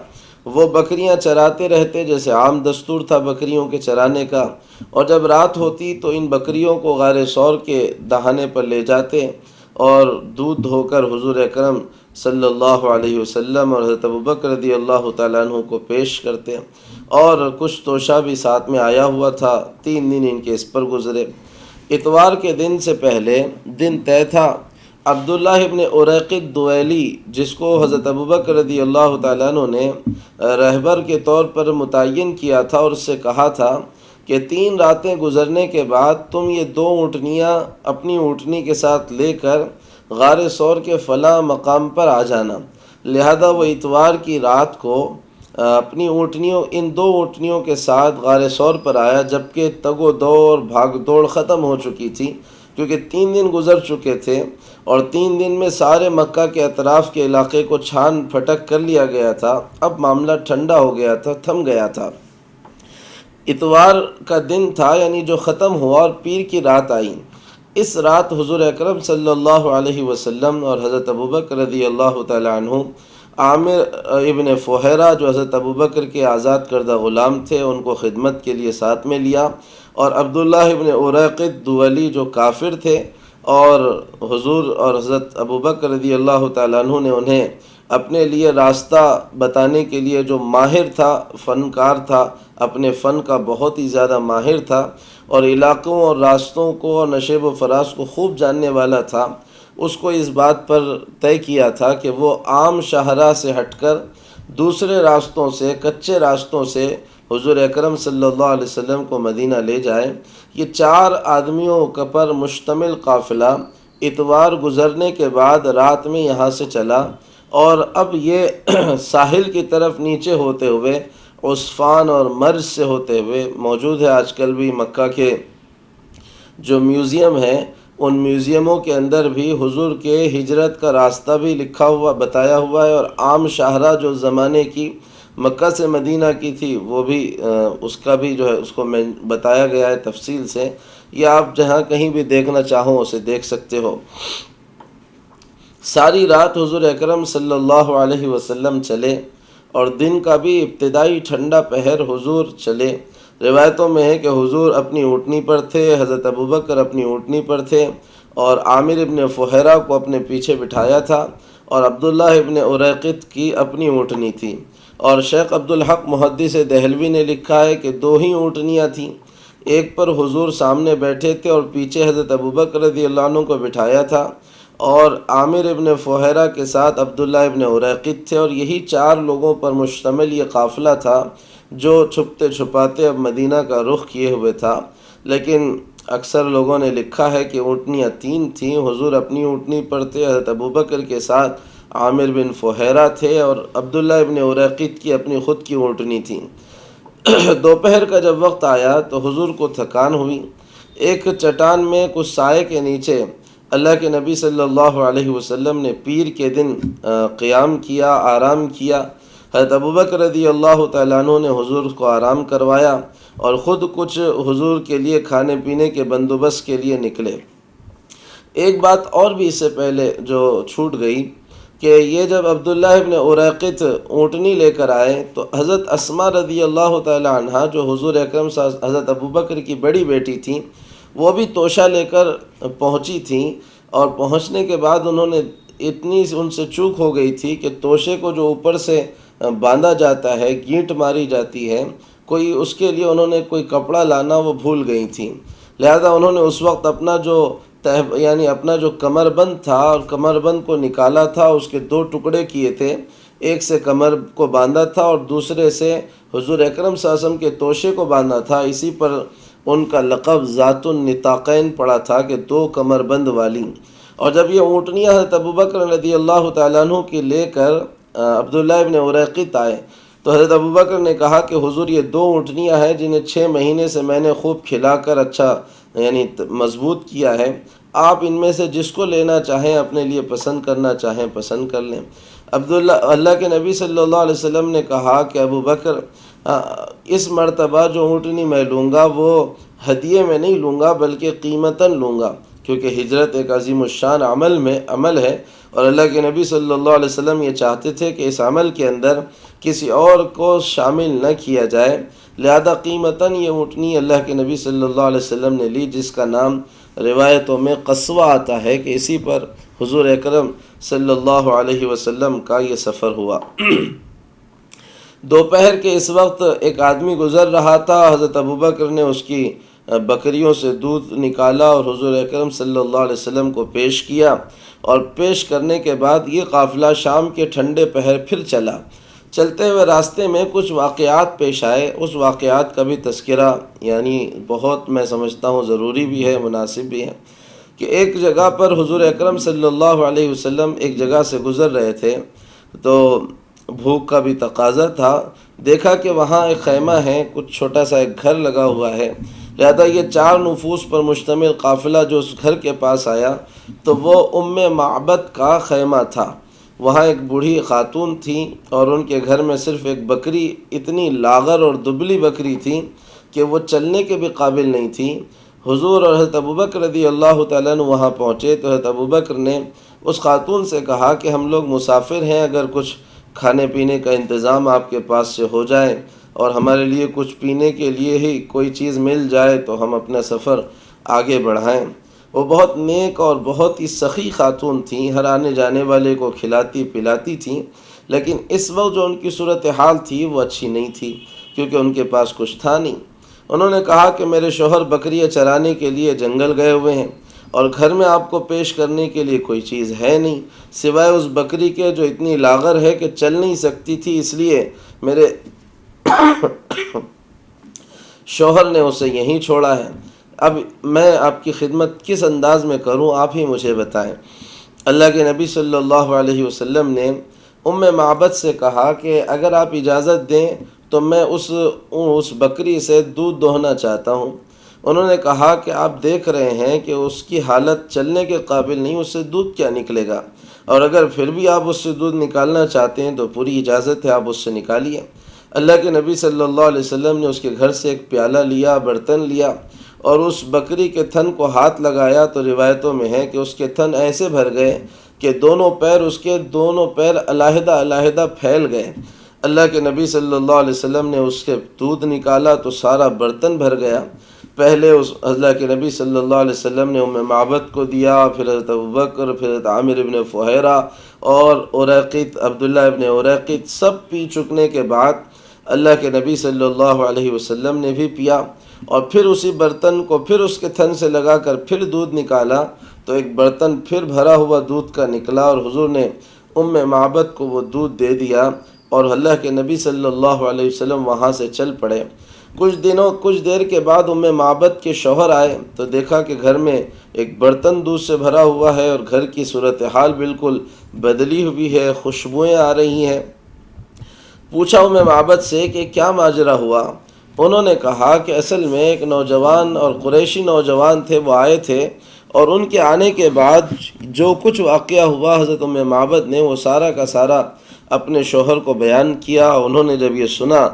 وہ بکریاں چراتے رہتے، جیسے عام دستور تھا بکریوں کے چرانے کا، اور جب رات ہوتی تو ان بکریوں کو غار ثور کے دہانے پر لے جاتے اور دودھ دھو کر حضور اکرم صلی اللہ علیہ وسلم اور حضرت ابوبکر رضی اللہ تعالیٰ عنہ کو پیش کرتے، اور کچھ توشہ بھی ساتھ میں آیا ہوا تھا۔ 3 دن ان کے اس پر گزرے۔ اتوار کے دن سے پہلے دن طے تھا۔ عبداللہ ابن اریقط دویلی، جس کو حضرت ابوبکر رضی اللہ تعالیٰ عنہ نے رہبر کے طور پر متعین کیا تھا، اور اس سے کہا تھا کہ 3 راتیں گزرنے کے بعد تم یہ 2 اونٹنیاں اپنی اونٹنی کے ساتھ لے کر غار ثور کے فلاں مقام پر آ جانا۔ لہذا وہ اتوار کی رات کو اپنی اونٹنیوں، ان 2 اونٹنیوں کے ساتھ غار ثور پر آیا، جبکہ تگ و دور بھاگ دوڑ ختم ہو چکی تھی، کیونکہ 3 دن گزر چکے تھے، اور 3 دن میں سارے مکہ کے اطراف کے علاقے کو چھان پھٹک کر لیا گیا تھا۔ اب معاملہ ٹھنڈا ہو گیا تھا، تھم گیا تھا۔ اتوار کا دن تھا، یعنی جو ختم ہوا، اور پیر کی رات آئی۔ اس رات حضور اکرم صلی اللہ علیہ وسلم اور حضرت ابوبکر رضی اللہ تعالیٰ عنہ عامر ابن فہیرہ، جو حضرت ابوبکر کے آزاد کردہ غلام تھے، ان کو خدمت کے لیے ساتھ میں لیا، اور عبداللہ ابن اریقط دولی جو کافر تھے، اور حضور اور حضرت ابوبکر رضی اللہ تعالیٰ عنہ نے انہیں اپنے لیے راستہ بتانے کے لیے، جو ماہر تھا، فنکار تھا، اپنے فن کا بہت ہی زیادہ ماہر تھا، اور علاقوں اور راستوں کو اور نشیب و فراز کو خوب جاننے والا تھا، اس کو اس بات پر طے کیا تھا کہ وہ عام شاہراہ سے ہٹ کر دوسرے راستوں سے، کچے راستوں سے حضور اکرم صلی اللہ علیہ وسلم کو مدینہ لے جائے۔ یہ 4 آدمیوں پر مشتمل قافلہ اتوار گزرنے کے بعد رات میں یہاں سے چلا، اور اب یہ ساحل کی طرف نیچے ہوتے ہوئے عصفان اور مرج سے ہوتے ہوئے موجود ہے۔ آج کل بھی مکہ کے جو میوزیم ہیں، ان میوزیموں کے اندر بھی حضور کے ہجرت کا راستہ بھی لکھا ہوا، بتایا ہوا ہے، اور عام شاہراہ جو زمانے کی مکہ سے مدینہ کی تھی، وہ بھی اس کا بھی جو ہے اس کو میں بتایا گیا ہے تفصیل سے، یا آپ جہاں کہیں بھی دیکھنا چاہو اسے دیکھ سکتے ہو۔ ساری رات حضور اکرم صلی اللہ علیہ وسلم چلے، اور دن کا بھی ابتدائی ٹھنڈا پہر حضور چلے۔ روایتوں میں ہے کہ حضور اپنی اونٹنی پر تھے، حضرت ابوبکر اپنی اونٹنی پر تھے، اور عامر ابن فہیرہ کو اپنے پیچھے بٹھایا تھا، اور عبداللہ ابن اریقط کی اپنی اونٹنی تھی۔ اور شیخ عبدالحق محدث دہلوی نے لکھا ہے کہ 2 ہی اونٹنیاں تھیں، ایک پر حضور سامنے بیٹھے تھے اور پیچھے حضرت ابوبکر رضی اللہ عنہ کو بٹھایا تھا، اور عامر ابن فہیرہ کے ساتھ عبداللہ ابن اریقط تھے، اور یہی 4 لوگوں پر مشتمل یہ قافلہ تھا جو چھپتے چھپاتے اب مدینہ کا رخ کیے ہوئے تھا۔ لیکن اکثر لوگوں نے لکھا ہے کہ اونٹنیاں 3 تھیں، حضور اپنی اونٹنی پر تھے، حضرت ابوبکر کے ساتھ عامر بن فہیرہ تھے، اور عبداللہ ابن اریقط کی اپنی خود کی اونٹنی تھی۔ دوپہر کا جب وقت آیا تو حضور کو تھکان ہوئی۔ ایک چٹان میں کچھ سائے کے نیچے اللہ کے نبی صلی اللہ علیہ وسلم نے پیر کے دن قیام کیا، آرام کیا۔ حضرت ابوبکر رضی اللہ تعالیٰ عنہ نے حضور کو آرام کروایا، اور خود کچھ حضور کے لیے کھانے پینے کے بندوبست کے لیے نکلے۔ ایک بات اور بھی اس سے پہلے جو چھوٹ گئی کہ یہ جب عبداللہ ابن اریقط اونٹنی لے کر آئے تو حضرت اسماء رضی اللہ تعالیٰ عنہ، جو حضور اکرم حضرت ابوبکر کی بڑی بیٹی تھیں، وہ بھی توشہ لے کر پہنچی تھیں، اور پہنچنے کے بعد انہوں نے اتنی ان سے چوک ہو گئی تھی کہ توشے کو جو اوپر سے باندھا جاتا ہے، گینٹ ماری جاتی ہے، کوئی اس کے لیے انہوں نے کوئی کپڑا لانا وہ بھول گئی تھیں۔ لہذا انہوں نے اس وقت اپنا جو کمر بند تھا، اور کمر بند کو نکالا تھا، اس کے 2 ٹکڑے کیے تھے، ایک سے کمر کو باندھا تھا اور دوسرے سے حضور اکرم صلی اللہ علیہ وسلم کے توشے کو باندھا تھا۔ اسی پر ان کا لقب ذات النطاقین پڑا تھا کہ دو کمر بند والی۔ اور جب یہ اونٹنیاں حضرت ابوبکر رضی اللہ تعالیٰ عنہ کی لے کر عبداللہ ابن اریقط آئے تو حضرت ابوبکر نے کہا کہ حضور یہ دو اونٹنیاں ہیں جنہیں 6 مہینے سے میں نے خوب کھلا کر اچھا یعنی مضبوط کیا ہے، آپ ان میں سے جس کو لینا چاہیں اپنے لیے پسند کرنا چاہیں پسند کر لیں۔ اللہ کے نبی صلی اللہ علیہ وسلم نے کہا کہ ابوبکر اس مرتبہ جو اونٹنی میں لوں گا وہ ہدیے میں نہیں لوں گا بلکہ قیمتاً لوں گا، کیونکہ ہجرت ایک عظیم الشان عمل ہے، اور اللہ کے نبی صلی اللہ علیہ وسلم یہ چاہتے تھے کہ اس عمل کے اندر کسی اور کو شامل نہ کیا جائے، لہذا قیمتاً یہ اونٹنی اللہ کے نبی صلی اللہ علیہ وسلم نے لی، جس کا نام روایتوں میں قصوہ آتا ہے کہ اسی پر حضور اکرم صلی اللہ علیہ وسلم کا یہ سفر ہوا۔ دوپہر کے اس وقت ایک آدمی گزر رہا تھا، حضرت ابوبکر نے اس کی بکریوں سے دودھ نکالا اور حضور اکرم صلی اللہ علیہ وسلم کو پیش کیا، اور پیش کرنے کے بعد یہ قافلہ شام کے ٹھنڈے پہر پھر چلا۔ چلتے ہوئے راستے میں کچھ واقعات پیش آئے، اس واقعات کا بھی تذکرہ یعنی بہت میں سمجھتا ہوں ضروری بھی ہے، مناسب بھی ہے، کہ ایک جگہ پر حضور اکرم صلی اللہ علیہ وسلم ایک جگہ سے گزر رہے تھے تو بھوک کا بھی تقاضا تھا، دیکھا کہ وہاں ایک خیمہ ہے، کچھ چھوٹا سا ایک گھر لگا ہوا ہے، لہذا یہ 4 نفوس پر مشتمل قافلہ جو اس گھر کے پاس آیا تو وہ معبد کا خیمہ تھا۔ وہاں ایک بوڑھی خاتون تھی اور ان کے گھر میں صرف ایک بکری، اتنی لاغر اور دبلی بکری تھی کہ وہ چلنے کے بھی قابل نہیں تھی۔ حضور اور حضرت ابوبکر رضی اللہ تعالیٰ عنہ وہاں پہنچے تو حضرت ابوبکر نے اس خاتون سے کہا کہ ہم لوگ مسافر ہیں، اگر کچھ کھانے پینے کا انتظام آپ کے پاس سے ہو جائے اور ہمارے لیے کچھ پینے کے لیے ہی کوئی چیز مل جائے تو ہم اپنا سفر آگے بڑھائیں۔ وہ بہت نیک اور بہت ہی سخی خاتون تھیں، ہر آنے جانے والے کو کھلاتی پلاتی تھیں، لیکن اس وقت جو ان کی صورتحال تھی وہ اچھی نہیں تھی کیونکہ ان کے پاس کچھ تھا نہیں۔ انہوں نے کہا کہ میرے شوہر بکریاں چرانے کے لیے جنگل گئے ہوئے ہیں اور گھر میں آپ کو پیش کرنے کے لیے کوئی چیز ہے نہیں سوائے اس بکری کے جو اتنی لاغر ہے کہ چل نہیں سکتی تھی، اس لیے میرے شوہر نے اسے یہیں چھوڑا ہے۔ اب میں آپ کی خدمت کس انداز میں کروں آپ ہی مجھے بتائیں۔ اللہ کے نبی صلی اللہ علیہ وسلم نے معبد سے کہا کہ اگر آپ اجازت دیں تو میں اس بکری سے دودھ دوہنا چاہتا ہوں۔ انہوں نے کہا کہ آپ دیکھ رہے ہیں کہ اس کی حالت چلنے کے قابل نہیں، اس سے دودھ کیا نکلے گا، اور اگر پھر بھی آپ اس سے دودھ نکالنا چاہتے ہیں تو پوری اجازت ہے، آپ اس سے نکالیے۔ اللہ کے نبی صلی اللہ علیہ وسلم نے اس کے گھر سے ایک پیالہ لیا، برتن لیا اور اس بکری کے تھن کو ہاتھ لگایا تو روایتوں میں ہے کہ اس کے تھن ایسے بھر گئے کہ دونوں پیر علیحدہ علیحدہ پھیل گئے۔ اللہ کے نبی صلی اللہ علیہ وسلم نے اس کے دودھ نکالا تو سارا برتن بھر گیا۔ پہلے اللہ کے نبی صلی اللہ علیہ وسلم نے معبد کو دیا، پھر حضرت ابوبکر، پھر حضرت عامر ابن فہیرہ اور عبداللہ ابن اریقط سب پی چکنے کے بعد اللہ کے نبی صلی اللہ علیہ وسلم نے بھی پیا، اور پھر اسی برتن کو پھر اس کے تھن سے لگا کر پھر دودھ نکالا تو ایک برتن پھر بھرا ہوا دودھ کا نکلا، اور حضور نے معبد کو وہ دودھ دے دیا اور اللہ کے نبی صلی اللہ علیہ وسلم وہاں سے چل پڑے۔ کچھ دیر کے بعد معبد کے شوہر آئے تو دیکھا کہ گھر میں ایک برتن دودھ سے بھرا ہوا ہے اور گھر کی صورتحال بالکل بدلی ہوئی ہے، خوشبوئیں آ رہی ہیں۔ پوچھا معبد سے کہ کیا ماجرا ہوا؟ انہوں نے کہا کہ اصل میں ایک نوجوان اور قریشی نوجوان تھے، وہ آئے تھے اور ان کے آنے کے بعد جو کچھ واقعہ ہوا حضرت معبد نے وہ سارا کا سارا اپنے شوہر کو بیان کیا۔ انہوں نے جب یہ سنا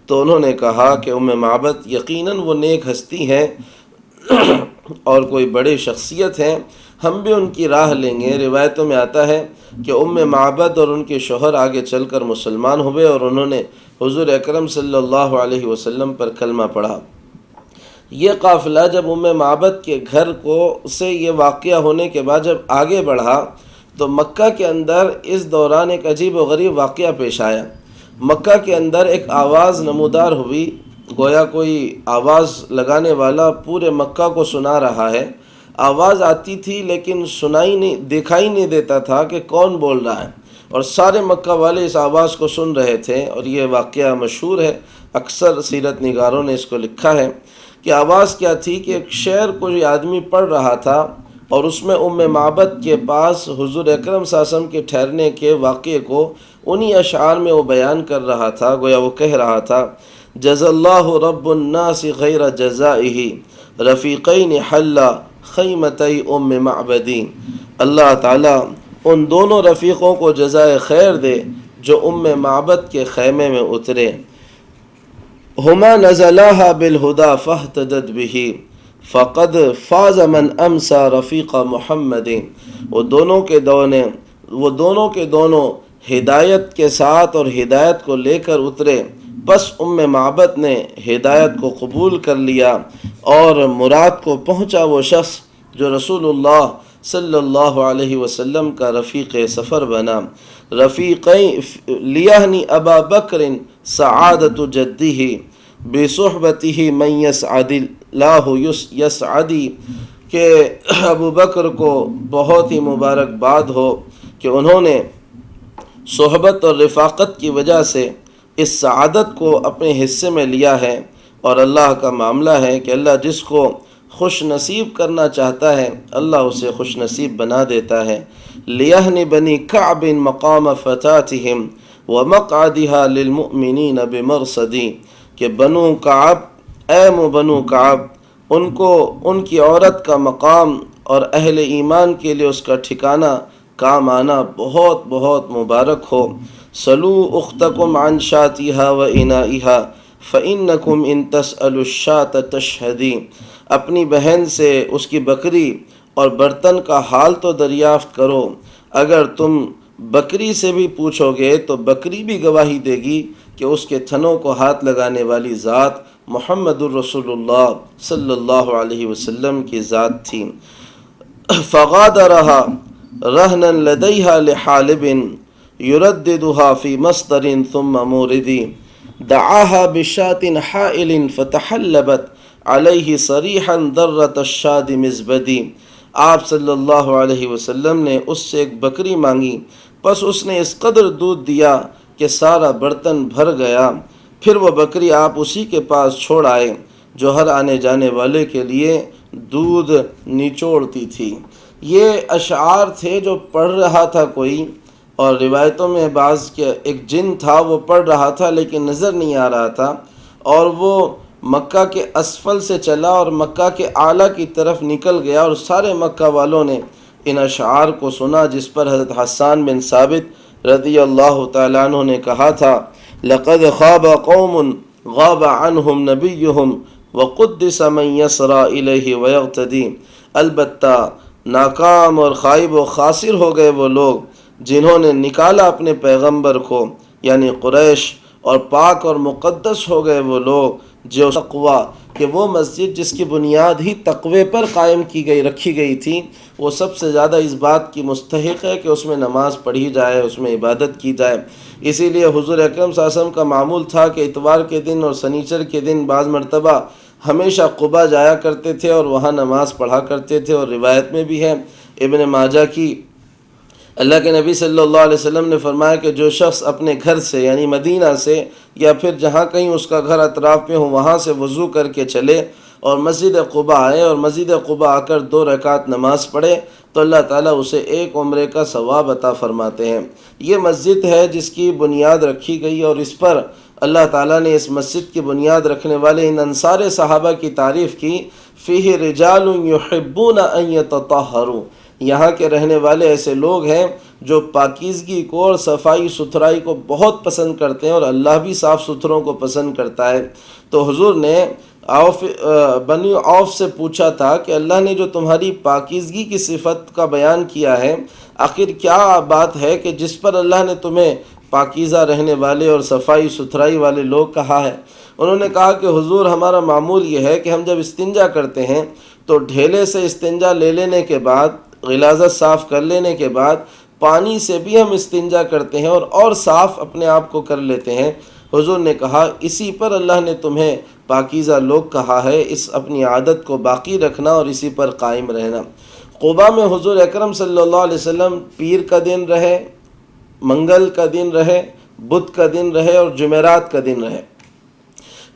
تو انہوں نے کہا کہ معبد یقیناً وہ نیک ہستی ہیں اور کوئی بڑی شخصیت ہیں، ہم بھی ان کی راہ لیں گے۔ روایتوں میں آتا ہے کہ معبد اور ان کے شوہر آگے چل کر مسلمان ہوئے اور انہوں نے حضور اکرم صلی اللہ علیہ وسلم پر کلمہ پڑھا۔ یہ قافلہ جب معبد کے گھر سے یہ واقعہ ہونے کے بعد جب آگے بڑھا تو مکہ کے اندر اس دوران ایک عجیب و غریب واقعہ پیش آیا۔ مکہ کے اندر ایک آواز نمودار ہوئی، گویا کوئی آواز لگانے والا پورے مکہ کو سنا رہا ہے۔ آواز آتی تھی لیکن دکھائی نہیں دیتا تھا کہ کون بول رہا ہے۔ اور سارے مکہ والے اس آواز کو سن رہے تھے، اور یہ واقعہ مشہور ہے، اکثر سیرت نگاروں نے اس کو لکھا ہے کہ آواز کیا تھی کہ ایک شعر کو یہ آدمی پڑھ رہا تھا، اور اس میں معبد کے پاس حضور اکرم صلی اللہ علیہ وسلم کے ٹھہرنے کے واقعے کو انہی اشعار میں وہ بیان کر رہا تھا۔ گویا وہ کہہ رہا تھا، جزا اللہ رب الناس غیر جزائہ رفیقین حلا خیمتی معبدی۔ اللہ تعالیٰ ان دونوں رفیقوں کو جزائے خیر دے جو معبد کے خیمے میں اترے۔ ہما نزلاها بالہدا فاہتدت بہ فقد فاز من امسا رفیق محمد۔ وہ دونوں کے دونوں ہدایت کے ساتھ اور ہدایت کو لے کر اترے، بس معبد نے ہدایت کو قبول کر لیا اور مراد کو پہنچا وہ شخص جو رسول اللہ صلی اللہ علیہ وسلم کا رفیق سفر بنا۔ لیہنی ابا بکر سعادت جدہ بصحبتہ من یسعد اللہ یسعدی، کہ ابو بکر کو بہت ہی مبارکباد ہو کہ انہوں نے صحبت اور رفاقت کی وجہ سے اس سعادت کو اپنے حصے میں لیا ہے، اور اللہ کا معاملہ ہے کہ اللہ جس کو خوش نصیب کرنا چاہتا ہے اللہ اسے خوش نصیب بنا دیتا ہے۔ لیہن بنی کعب مقام فتاتہم ومقعدہا للمؤمنین بمرصدی، کہ بنو کعب، بنو کعب، ان کی عورت کا مقام اور اہل ایمان کے لیے اس کا ٹھکانہ کام آنا بہت بہت مبارک ہو۔ سلو اختکم عن شاتہا و انائہا فإنکم ان تسألوا الشاة تشہدی، اپنی بہن سے اس کی بکری اور برتن کا حال تو دریافت کرو، اگر تم بکری سے بھی پوچھو گے تو بکری بھی گواہی دے گی کہ اس کے تھنوں کو ہاتھ لگانے والی ذات محمد الرسول اللہ صلی اللہ علیہ وسلم کی ذات تھی۔ فغادرہا رہنا لدیہا لحالب یرددہا فی مصدر ثم موردی، دعاہا بشاة حائل فتحلبت علیہ صریحا درۃ الشاد مزبدی، آپ صلی اللہ علیہ وسلم نے اس سے ایک بکری مانگی، پس اس نے اس قدر دودھ دیا کہ سارا برتن بھر گیا، پھر وہ بکری آپ اسی کے پاس چھوڑ آئے جو ہر آنے جانے والے کے لیے دودھ نچوڑتی تھی۔ یہ اشعار تھے جو پڑھ رہا تھا کوئی، اور روایتوں میں بعض کے ایک جن تھا وہ پڑھ رہا تھا لیکن نظر نہیں آ رہا تھا، اور وہ مکہ کے اسفل سے چلا اور مکہ کے اعلیٰ کی طرف نکل گیا، اور سارے مکہ والوں نے ان اشعار کو سنا، جس پر حضرت حسان بن ثابت رضی اللہ تعالیٰ عنہ نے کہا تھا، لقد خاب قوم غاب عنہم نبیہم وقدس من یسرا الیہ ویغتدی، البتہ ناکام اور خائب و خاسر ہو گئے وہ لوگ جنہوں نے نکالا اپنے پیغمبر کو، یعنی قریش، اور پاک اور مقدس ہو گئے وہ لوگ جو تقوی، کہ وہ مسجد جس کی بنیاد ہی تقوی پر قائم رکھی گئی تھی، وہ سب سے زیادہ اس بات کی مستحق ہے کہ اس میں نماز پڑھی جائے، اس میں عبادت کی جائے۔ اسی لیے حضور اکرم صلی اللہ علیہ وسلم کا معمول تھا کہ اتوار کے دن اور سنیچر کے دن بعض مرتبہ ہمیشہ قباء جایا کرتے تھے اور وہاں نماز پڑھا کرتے تھے، اور روایت میں بھی ہے ابن ماجہ کی، اللہ کے نبی صلی اللہ علیہ وسلم نے فرمایا کہ جو شخص اپنے گھر سے یعنی مدینہ سے یا پھر جہاں کہیں اس کا گھر اطراف میں ہو وہاں سے وضو کر کے چلے اور مسجد قباء آئے اور مسجد قباء آ کر 2 رکعت نماز پڑھے تو اللہ تعالیٰ اسے 1 عمرے کا ثواب عطا فرماتے ہیں۔ یہ مسجد ہے جس کی بنیاد رکھی گئی، اور اس پر اللہ تعالیٰ نے اس مسجد کی بنیاد رکھنے والے ان انصار صحابہ کی تعریف کی، فیہ رجال یحبون ان یتطہروا، یہاں کے رہنے والے ایسے لوگ ہیں جو پاکیزگی کو اور صفائی ستھرائی کو بہت پسند کرتے ہیں، اور اللہ بھی صاف ستھروں کو پسند کرتا ہے۔ تو حضور نے بنی عوف سے پوچھا تھا کہ اللہ نے جو تمہاری پاکیزگی کی صفت کا بیان کیا ہے، آخر کیا بات ہے کہ جس پر اللہ نے تمہیں پاکیزہ رہنے والے اور صفائی ستھرائی والے لوگ کہا ہے؟ انہوں نے کہا کہ حضور ہمارا معمول یہ ہے کہ ہم جب استنجا کرتے ہیں تو ڈھیلے سے استنجا لے لینے کے بعد، غلاظت صاف کر لینے کے بعد پانی سے بھی ہم استنجا کرتے ہیں اور صاف اپنے آپ کو کر لیتے ہیں۔ حضور نے کہا اسی پر اللہ نے تمہیں پاکیزہ لوگ کہا ہے، اس اپنی عادت کو باقی رکھنا اور اسی پر قائم رہنا۔ قباء میں حضور اکرم صلی اللہ علیہ وسلم پیر کا دن رہے منگل کا دن رہے، بدھ کا دن رہے اور جمعرات کا دن رہے،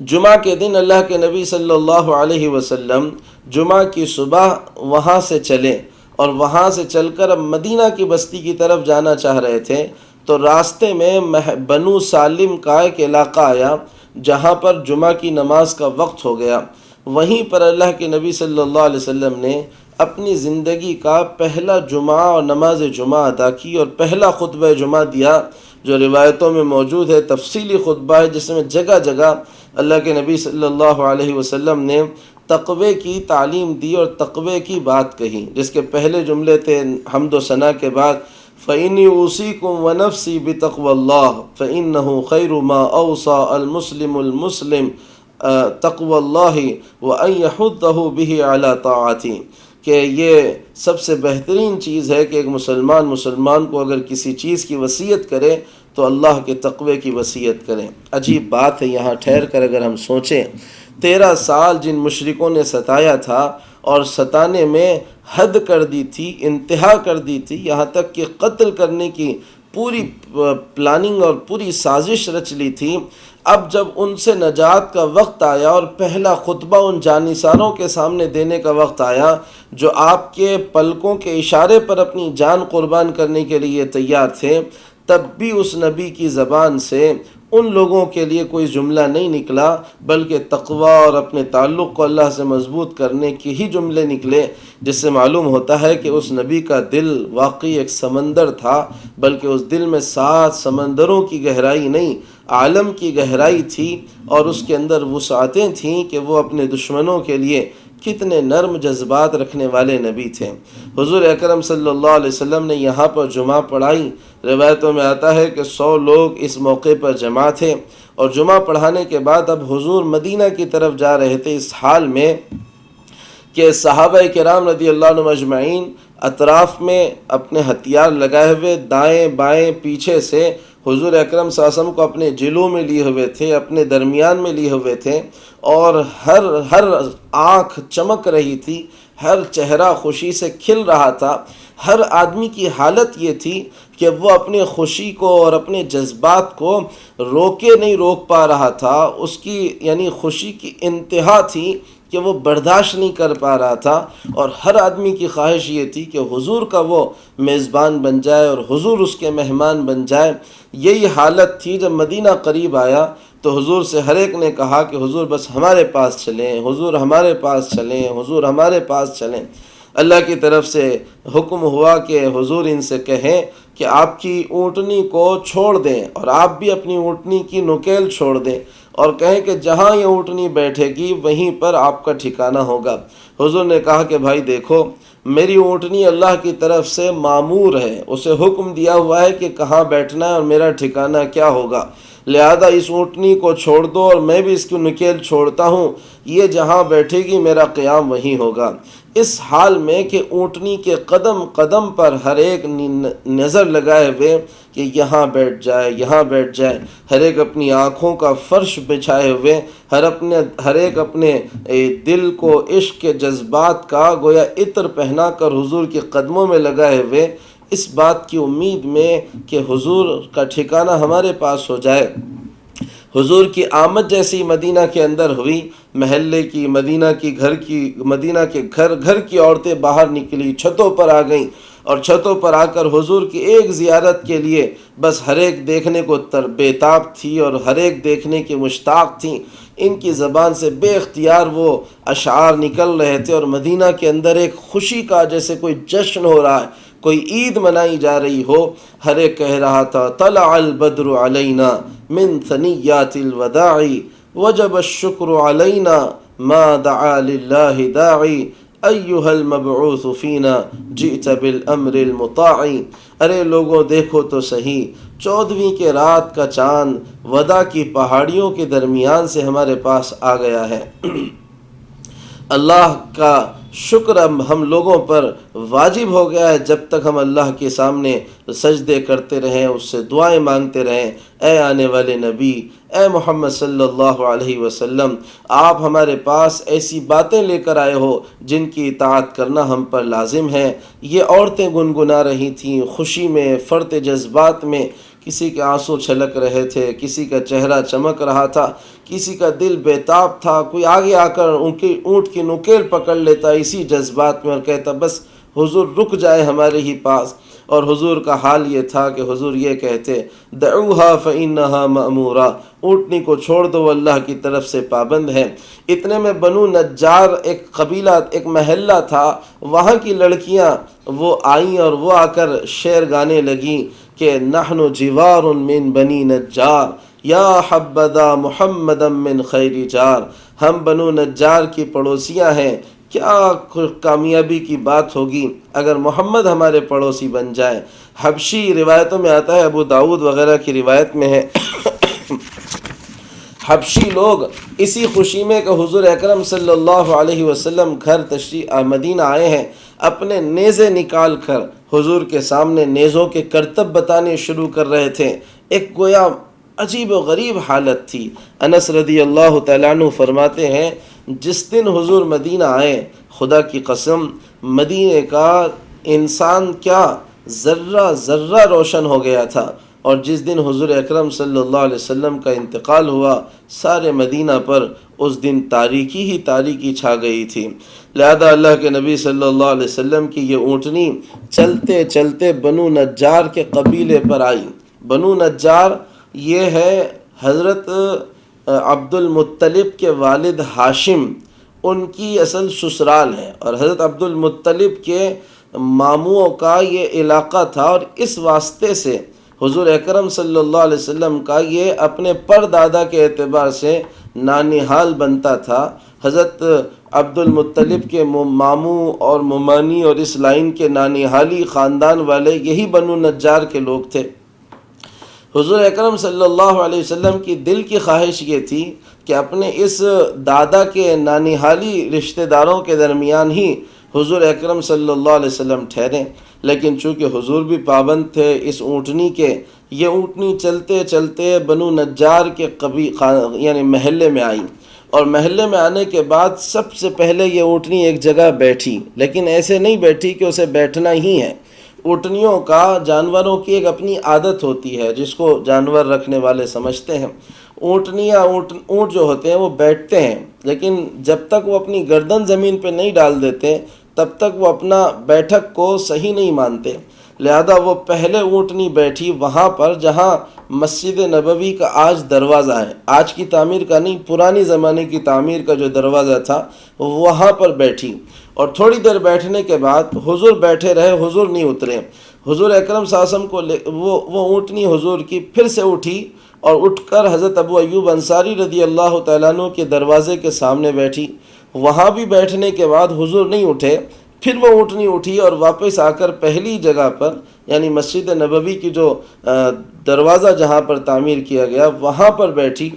جمعہ کے دن اللہ کے نبی صلی اللہ علیہ وسلم جمعہ کی صبح وہاں سے چلے اور وہاں سے چل کر اب مدینہ کی بستی کی طرف جانا چاہ رہے تھے، تو راستے میں بنو سالم کا ایک علاقہ آیا جہاں پر جمعہ کی نماز کا وقت ہو گیا۔ وہیں پر اللہ کے نبی صلی اللہ علیہ وسلم نے اپنی زندگی کا پہلا جمعہ اور نماز جمعہ ادا کی اور پہلا خطبہ جمعہ دیا، جو روایتوں میں موجود ہے، تفصیلی خطبہ ہے جس میں جگہ جگہ اللہ کے نبی صلی اللہ علیہ وسلم نے تقوی کی تعلیم دی اور تقوی کی بات کہی، جس کے پہلے جملے تھے حمد و ثنا کے بعد فَإِنِّي أُوصِيكُمْ وَنَفْسِي بِتَقْوَى اللَّهِ فَإِنَّهُ خَيْرُ مَا أَوْصَى الْمُسْلِمُ تَقْوَى اللَّهِ وَأَنْ يَحُضَّهُ بِهِ عَلَى طَاعَتِهِ، کہ یہ سب سے بہترین چیز ہے کہ ایک مسلمان کو اگر کسی چیز کی وصیت کرے تو اللہ کے تقوی کی وصیت کریں۔ عجیب بات ہے، یہاں ٹھہر کر اگر ہم سوچیں، 13 سال جن مشرکوں نے ستایا تھا اور ستانے میں حد کر دی تھی، انتہا کر دی تھی، یہاں تک کہ قتل کرنے کی پوری پلاننگ اور پوری سازش رچ لی تھی، اب جب ان سے نجات کا وقت آیا اور پہلا خطبہ ان جانثاروں کے سامنے دینے کا وقت آیا جو آپ کے پلکوں کے اشارے پر اپنی جان قربان کرنے کے لیے تیار تھے، تب بھی اس نبی کی زبان سے ان لوگوں کے لیے کوئی جملہ نہیں نکلا، بلکہ تقوی اور اپنے تعلق کو اللہ سے مضبوط کرنے کے ہی جملے نکلے، جس سے معلوم ہوتا ہے کہ اس نبی کا دل واقعی ایک سمندر تھا، بلکہ اس دل میں 7 سمندروں کی گہرائی نہیں، عالم کی گہرائی تھی، اور اس کے اندر وسعتیں تھیں کہ وہ اپنے دشمنوں کے لیے کتنے نرم جذبات رکھنے والے نبی تھے۔ حضور اکرم صلی اللہ علیہ وسلم نے یہاں پر جمعہ پڑھائی، روایتوں میں آتا ہے کہ 100 لوگ اس موقع پر جمع تھے، اور جمعہ پڑھانے کے بعد اب حضور مدینہ کی طرف جا رہے تھے، اس حال میں کہ صحابہ کرام رضی اللہ عنہم اجمعین اطراف میں اپنے ہتھیار لگائے ہوئے دائیں بائیں پیچھے سے حضور اکرم صلی اللہ علیہ وسلم کو اپنے جلوں میں لیے ہوئے تھے، اپنے درمیان میں لیے ہوئے تھے، اور ہر آنکھ چمک رہی تھی، ہر چہرہ خوشی سے کھل رہا تھا، ہر آدمی کی حالت یہ تھی کہ وہ اپنے خوشی کو اور اپنے جذبات کو نہیں روک پا رہا تھا، اس کی یعنی خوشی کی انتہا تھی کہ وہ برداشت نہیں کر پا رہا تھا، اور ہر آدمی کی خواہش یہ تھی کہ حضور کا وہ میزبان بن جائے اور حضور اس کے مہمان بن جائے۔ یہی حالت تھی۔ جب مدینہ قریب آیا تو حضور سے ہر ایک نے کہا کہ حضور بس ہمارے پاس چلیں، حضور ہمارے پاس چلیں، حضور ہمارے پاس چلیں۔ اللہ کی طرف سے حکم ہوا کہ حضور ان سے کہیں کہ آپ کی اونٹنی کو چھوڑ دیں، اور آپ بھی اپنی اونٹنی کی نکیل چھوڑ دیں، اور کہیں کہ جہاں یہ اونٹنی بیٹھے گی وہیں پر آپ کا ٹھکانہ ہوگا۔ حضور نے کہا کہ بھائی دیکھو، میری اونٹنی اللہ کی طرف سے مامور ہے، اسے حکم دیا ہوا ہے کہ کہاں بیٹھنا ہے اور میرا ٹھکانہ کیا ہوگا، لہذا اس اونٹنی کو چھوڑ دو اور میں بھی اس کی نکیل چھوڑتا ہوں، یہ جہاں بیٹھے گی میرا قیام وہیں ہوگا۔ اس حال میں کہ اونٹنی کے قدم قدم پر ہر ایک نظر لگائے ہوئے کہ یہاں بیٹھ جائے، یہاں بیٹھ جائے، ہر ایک اپنی آنکھوں کا فرش بچھائے ہوئے، ہر ایک اپنے دل کو عشق کے جذبات کا گویا عطر پہنا کر حضور کے قدموں میں لگائے ہوئے، اس بات کی امید میں کہ حضور کا ٹھکانہ ہمارے پاس ہو جائے۔ حضور کی آمد جیسی مدینہ کے اندر ہوئی، محلے کی، مدینہ کے گھر کی عورتیں باہر نکلی، چھتوں پر آ گئیں، اور چھتوں پر آ کر حضور کی ایک زیارت کے لیے بس ہر ایک دیکھنے کو بےتاب تھی اور ہر ایک دیکھنے کی مشتاق تھیں۔ ان کی زبان سے بے اختیار وہ اشعار نکل رہے تھے، اور مدینہ کے اندر ایک خوشی کا جیسے کوئی جشن ہو رہا ہے، کوئی عید منائی جا رہی ہو۔ ہر ایک کہہ رہا تھا طلع البدر علینا من ثنیات الوداع وجب الشکر علینا ما دعا للہ داعی ایہا المبعوث فینا جئت بالامر المطاع۔ ارے لوگوں دیکھو تو صحیح، 14ویں کے رات کا چاند ودا کی پہاڑیوں کے درمیان سے ہمارے پاس آ گیا ہے۔ اللہ کا شکر اب ہم لوگوں پر واجب ہو گیا ہے، جب تک ہم اللہ کے سامنے سجدے کرتے رہیں، اس سے دعائیں مانگتے رہیں۔ اے آنے والے نبی، اے محمد صلی اللہ علیہ وسلم، آپ ہمارے پاس ایسی باتیں لے کر آئے ہو جن کی اطاعت کرنا ہم پر لازم ہے۔ یہ عورتیں گنگنا رہی تھیں خوشی میں، فرط جذبات میں، کسی کے آنسو چھلک رہے تھے، کسی کا چہرہ چمک رہا تھا، کسی کا دل بےتاب تھا، کوئی آگے آ کر اونٹ کی نکیل پکڑ لیتا اسی جذبات میں اور کہتا بس حضور رک جائے ہمارے ہی پاس۔ اور حضور کا حال یہ تھا کہ حضور یہ کہتے دعوها فإنها مأمورہ، اونٹنی کو چھوڑ دو، اللہ کی طرف سے پابند ہے۔ اتنے میں بنو نجار ایک قبیلہ، ایک محلہ تھا، وہاں کی لڑکیاں وہ آئیں اور وہ آ کر شعر گانے لگیں کہ نحن جوار من بنی نجار یا حبذا محمدا من خیر جار، ہم بنو نجار کی پڑوسیاں ہیں، کیا کامیابی کی بات ہوگی اگر محمد ہمارے پڑوسی بن جائیں۔ حبشی روایتوں میں آتا ہے، ابو داؤد وغیرہ کی روایت میں ہے حبشی لوگ اسی خوشی میں کہ حضور اکرم صلی اللہ علیہ وسلم گھر تشریف مدینہ آئے ہیں، اپنے نیزے نکال کر حضور کے سامنے نیزوں کے کرتب بتانے شروع کر رہے تھے۔ ایک گویا عجیب و غریب حالت تھی۔ انس رضی اللہ تعالیٰ عنہ فرماتے ہیں جس دن حضور مدینہ آئے، خدا کی قسم مدینہ کا انسان کیا ذرہ ذرہ روشن ہو گیا تھا، اور جس دن حضور اکرم صلی اللہ علیہ وسلم کا انتقال ہوا، سارے مدینہ پر اس دن تاریکی ہی تاریکی چھا گئی تھی۔ لہذا اللہ کے نبی صلی اللہ علیہ وسلم کی یہ اونٹنی چلتے چلتے بنو نجار کے قبیلے پر آئی۔ بنو نجار یہ ہے حضرت عبد المطلب کے والد ہاشم، ان کی اصل سسرال ہے، اور حضرت عبد المطلب کے ماموں کا یہ علاقہ تھا، اور اس واسطے سے حضور اکرم صلی اللہ علیہ وسلم کا یہ اپنے پردادا کے اعتبار سے نانیحال بنتا تھا۔ حضرت عبد المطلب کے ماموں اور ممانی اور اس لائن کے نانیحالی خاندان والے یہی بنو نجار کے لوگ تھے۔ حضور اکرم صلی اللہ علیہ وسلم کی دل کی خواہش یہ تھی کہ اپنے اس دادا کے نانیحالی رشتہ داروں کے درمیان ہی حضور اکرم صلی اللہ علیہ وسلم ٹھہریں، لیکن چونکہ حضور بھی پابند تھے اس اونٹنی کے، یہ اونٹنی چلتے چلتے بنو نجار کے یعنی محلے میں آئی، اور محلے میں آنے کے بعد سب سے پہلے یہ اونٹنی ایک جگہ بیٹھی، لیکن ایسے نہیں بیٹھی کہ اسے بیٹھنا ہی ہے۔ اونٹنیوں کا، جانوروں کی ایک اپنی عادت ہوتی ہے جس کو جانور رکھنے والے سمجھتے ہیں۔ اونٹ جو ہوتے ہیں وہ بیٹھتے ہیں، لیکن جب تک وہ اپنی گردن زمین پہ نہیں ڈال دیتے تب تک وہ اپنا بیٹھک کو صحیح نہیں مانتے۔ لہذا وہ پہلے اونٹنی بیٹھی وہاں پر جہاں مسجد نبوی کا آج دروازہ ہے، آج کی تعمیر کا نہیں، پرانی زمانے کی تعمیر کا جو دروازہ تھا وہاں پر بیٹھی، اور تھوڑی دیر بیٹھنے کے بعد حضور بیٹھے رہے، حضور نہیں اترے۔ حضور اکرم صلی اللہ علیہ وسلم کو وہ اونٹنی حضور کی پھر سے اٹھی اور اٹھ کر حضرت ابو ایوب انصاری رضی اللہ تعالیٰ عنہ کے دروازے کے سامنے بیٹھی۔ وہاں بھی بیٹھنے کے بعد حضور نہیں اٹھے، پھر وہ اونٹنی اٹھی اور واپس آ کر پہلی جگہ پر یعنی مسجد نبوی کی جو دروازہ جہاں پر تعمیر کیا گیا وہاں پر بیٹھی،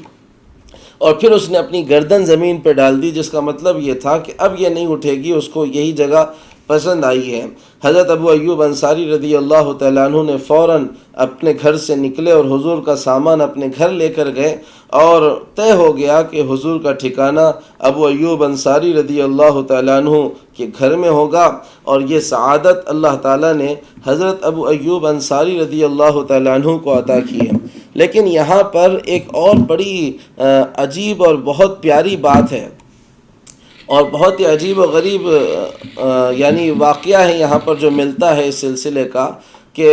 اور پھر اس نے اپنی گردن زمین پہ ڈال دی، جس کا مطلب یہ تھا کہ اب یہ نہیں اٹھے گی، اس کو یہی جگہ پسند آئی ہے۔ حضرت ابو ایوب انصاری رضی اللہ تعالیٰ عنہ نے فوراً اپنے گھر سے نکلے اور حضور کا سامان اپنے گھر لے کر گئے، اور طے ہو گیا کہ حضور کا ٹھکانہ ابو ایوب انصاری رضی اللہ تعالیٰ عنہ کے گھر میں ہوگا، اور یہ سعادت اللہ تعالیٰ نے حضرت ابو ایوب انصاری رضی اللہ تعالیٰ عنہ کو عطا کی ہے۔ لیکن یہاں پر ایک اور بڑی عجیب اور بہت پیاری بات ہے، اور بہت ہی عجیب و غریب یعنی واقعہ ہے یہاں پر جو ملتا ہے اس سلسلے کا، کہ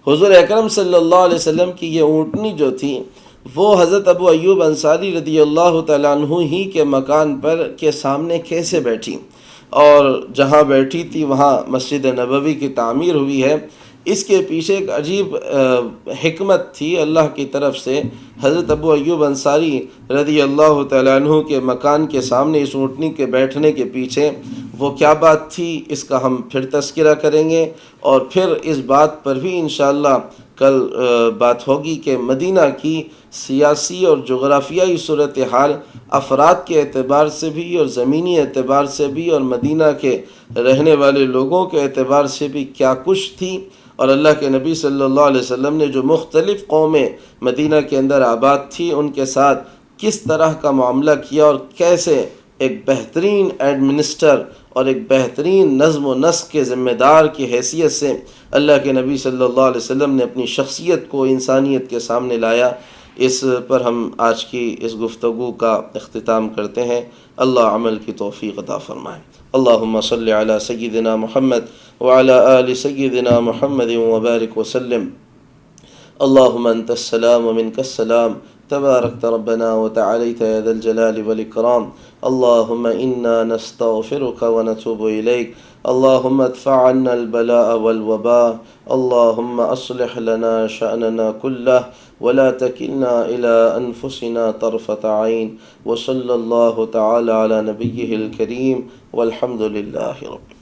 حضور اکرم صلی اللہ علیہ وسلم کی یہ اونٹنی جو تھی وہ حضرت ابو ایوب انصاری رضی اللہ تعالیٰ عنہ ہی کے مکان پر کے سامنے کیسے بیٹھی، اور جہاں بیٹھی تھی وہاں مسجد نبوی کی تعمیر ہوئی ہے۔ اس کے پیچھے ایک عجیب حکمت تھی اللہ کی طرف سے۔ حضرت ابو ایوب انصاری رضی اللہ تعالیٰ عنہ کے مکان کے سامنے اس اونٹنی کے بیٹھنے کے پیچھے وہ کیا بات تھی، اس کا ہم پھر تذکرہ کریں گے، اور پھر اس بات پر بھی انشاءاللہ کل بات ہوگی کہ مدینہ کی سیاسی اور جغرافیائی صورتحال افراد کے اعتبار سے بھی اور زمینی اعتبار سے بھی اور مدینہ کے رہنے والے لوگوں کے اعتبار سے بھی کیا کچھ تھی، اور اللہ کے نبی صلی اللہ علیہ وسلم نے جو مختلف قومیں مدینہ کے اندر آباد تھی ان کے ساتھ کس طرح کا معاملہ کیا، اور کیسے ایک بہترین ایڈمنسٹر اور ایک بہترین نظم و نسق کے ذمہ دار کی حیثیت سے اللہ کے نبی صلی اللہ علیہ وسلم نے اپنی شخصیت کو انسانیت کے سامنے لایا، اس پر ہم آج کی اس گفتگو کا اختتام کرتے ہیں۔ اللہ عمل کی توفیق عطا فرمائے۔ اللہم صلی علی سیدنا محمد وعلی آل سیدنا محمد وبارک وسلم۔ اللہم انت السلام ومنک السلام، تبارکت ربنا وتعالیت یا ذا الجلال والاکرام۔ اللہم انا نستغفرک ونتوب الیک، اللہم ادفع عنا البلاء والوباء، اللہم اصلح لنا شأننا کلہ ولا تکلنا الى انفسنا طرفۃ عین، وصلی اللہ تعالی علی نبیہ الکریم، والحمد للہ رب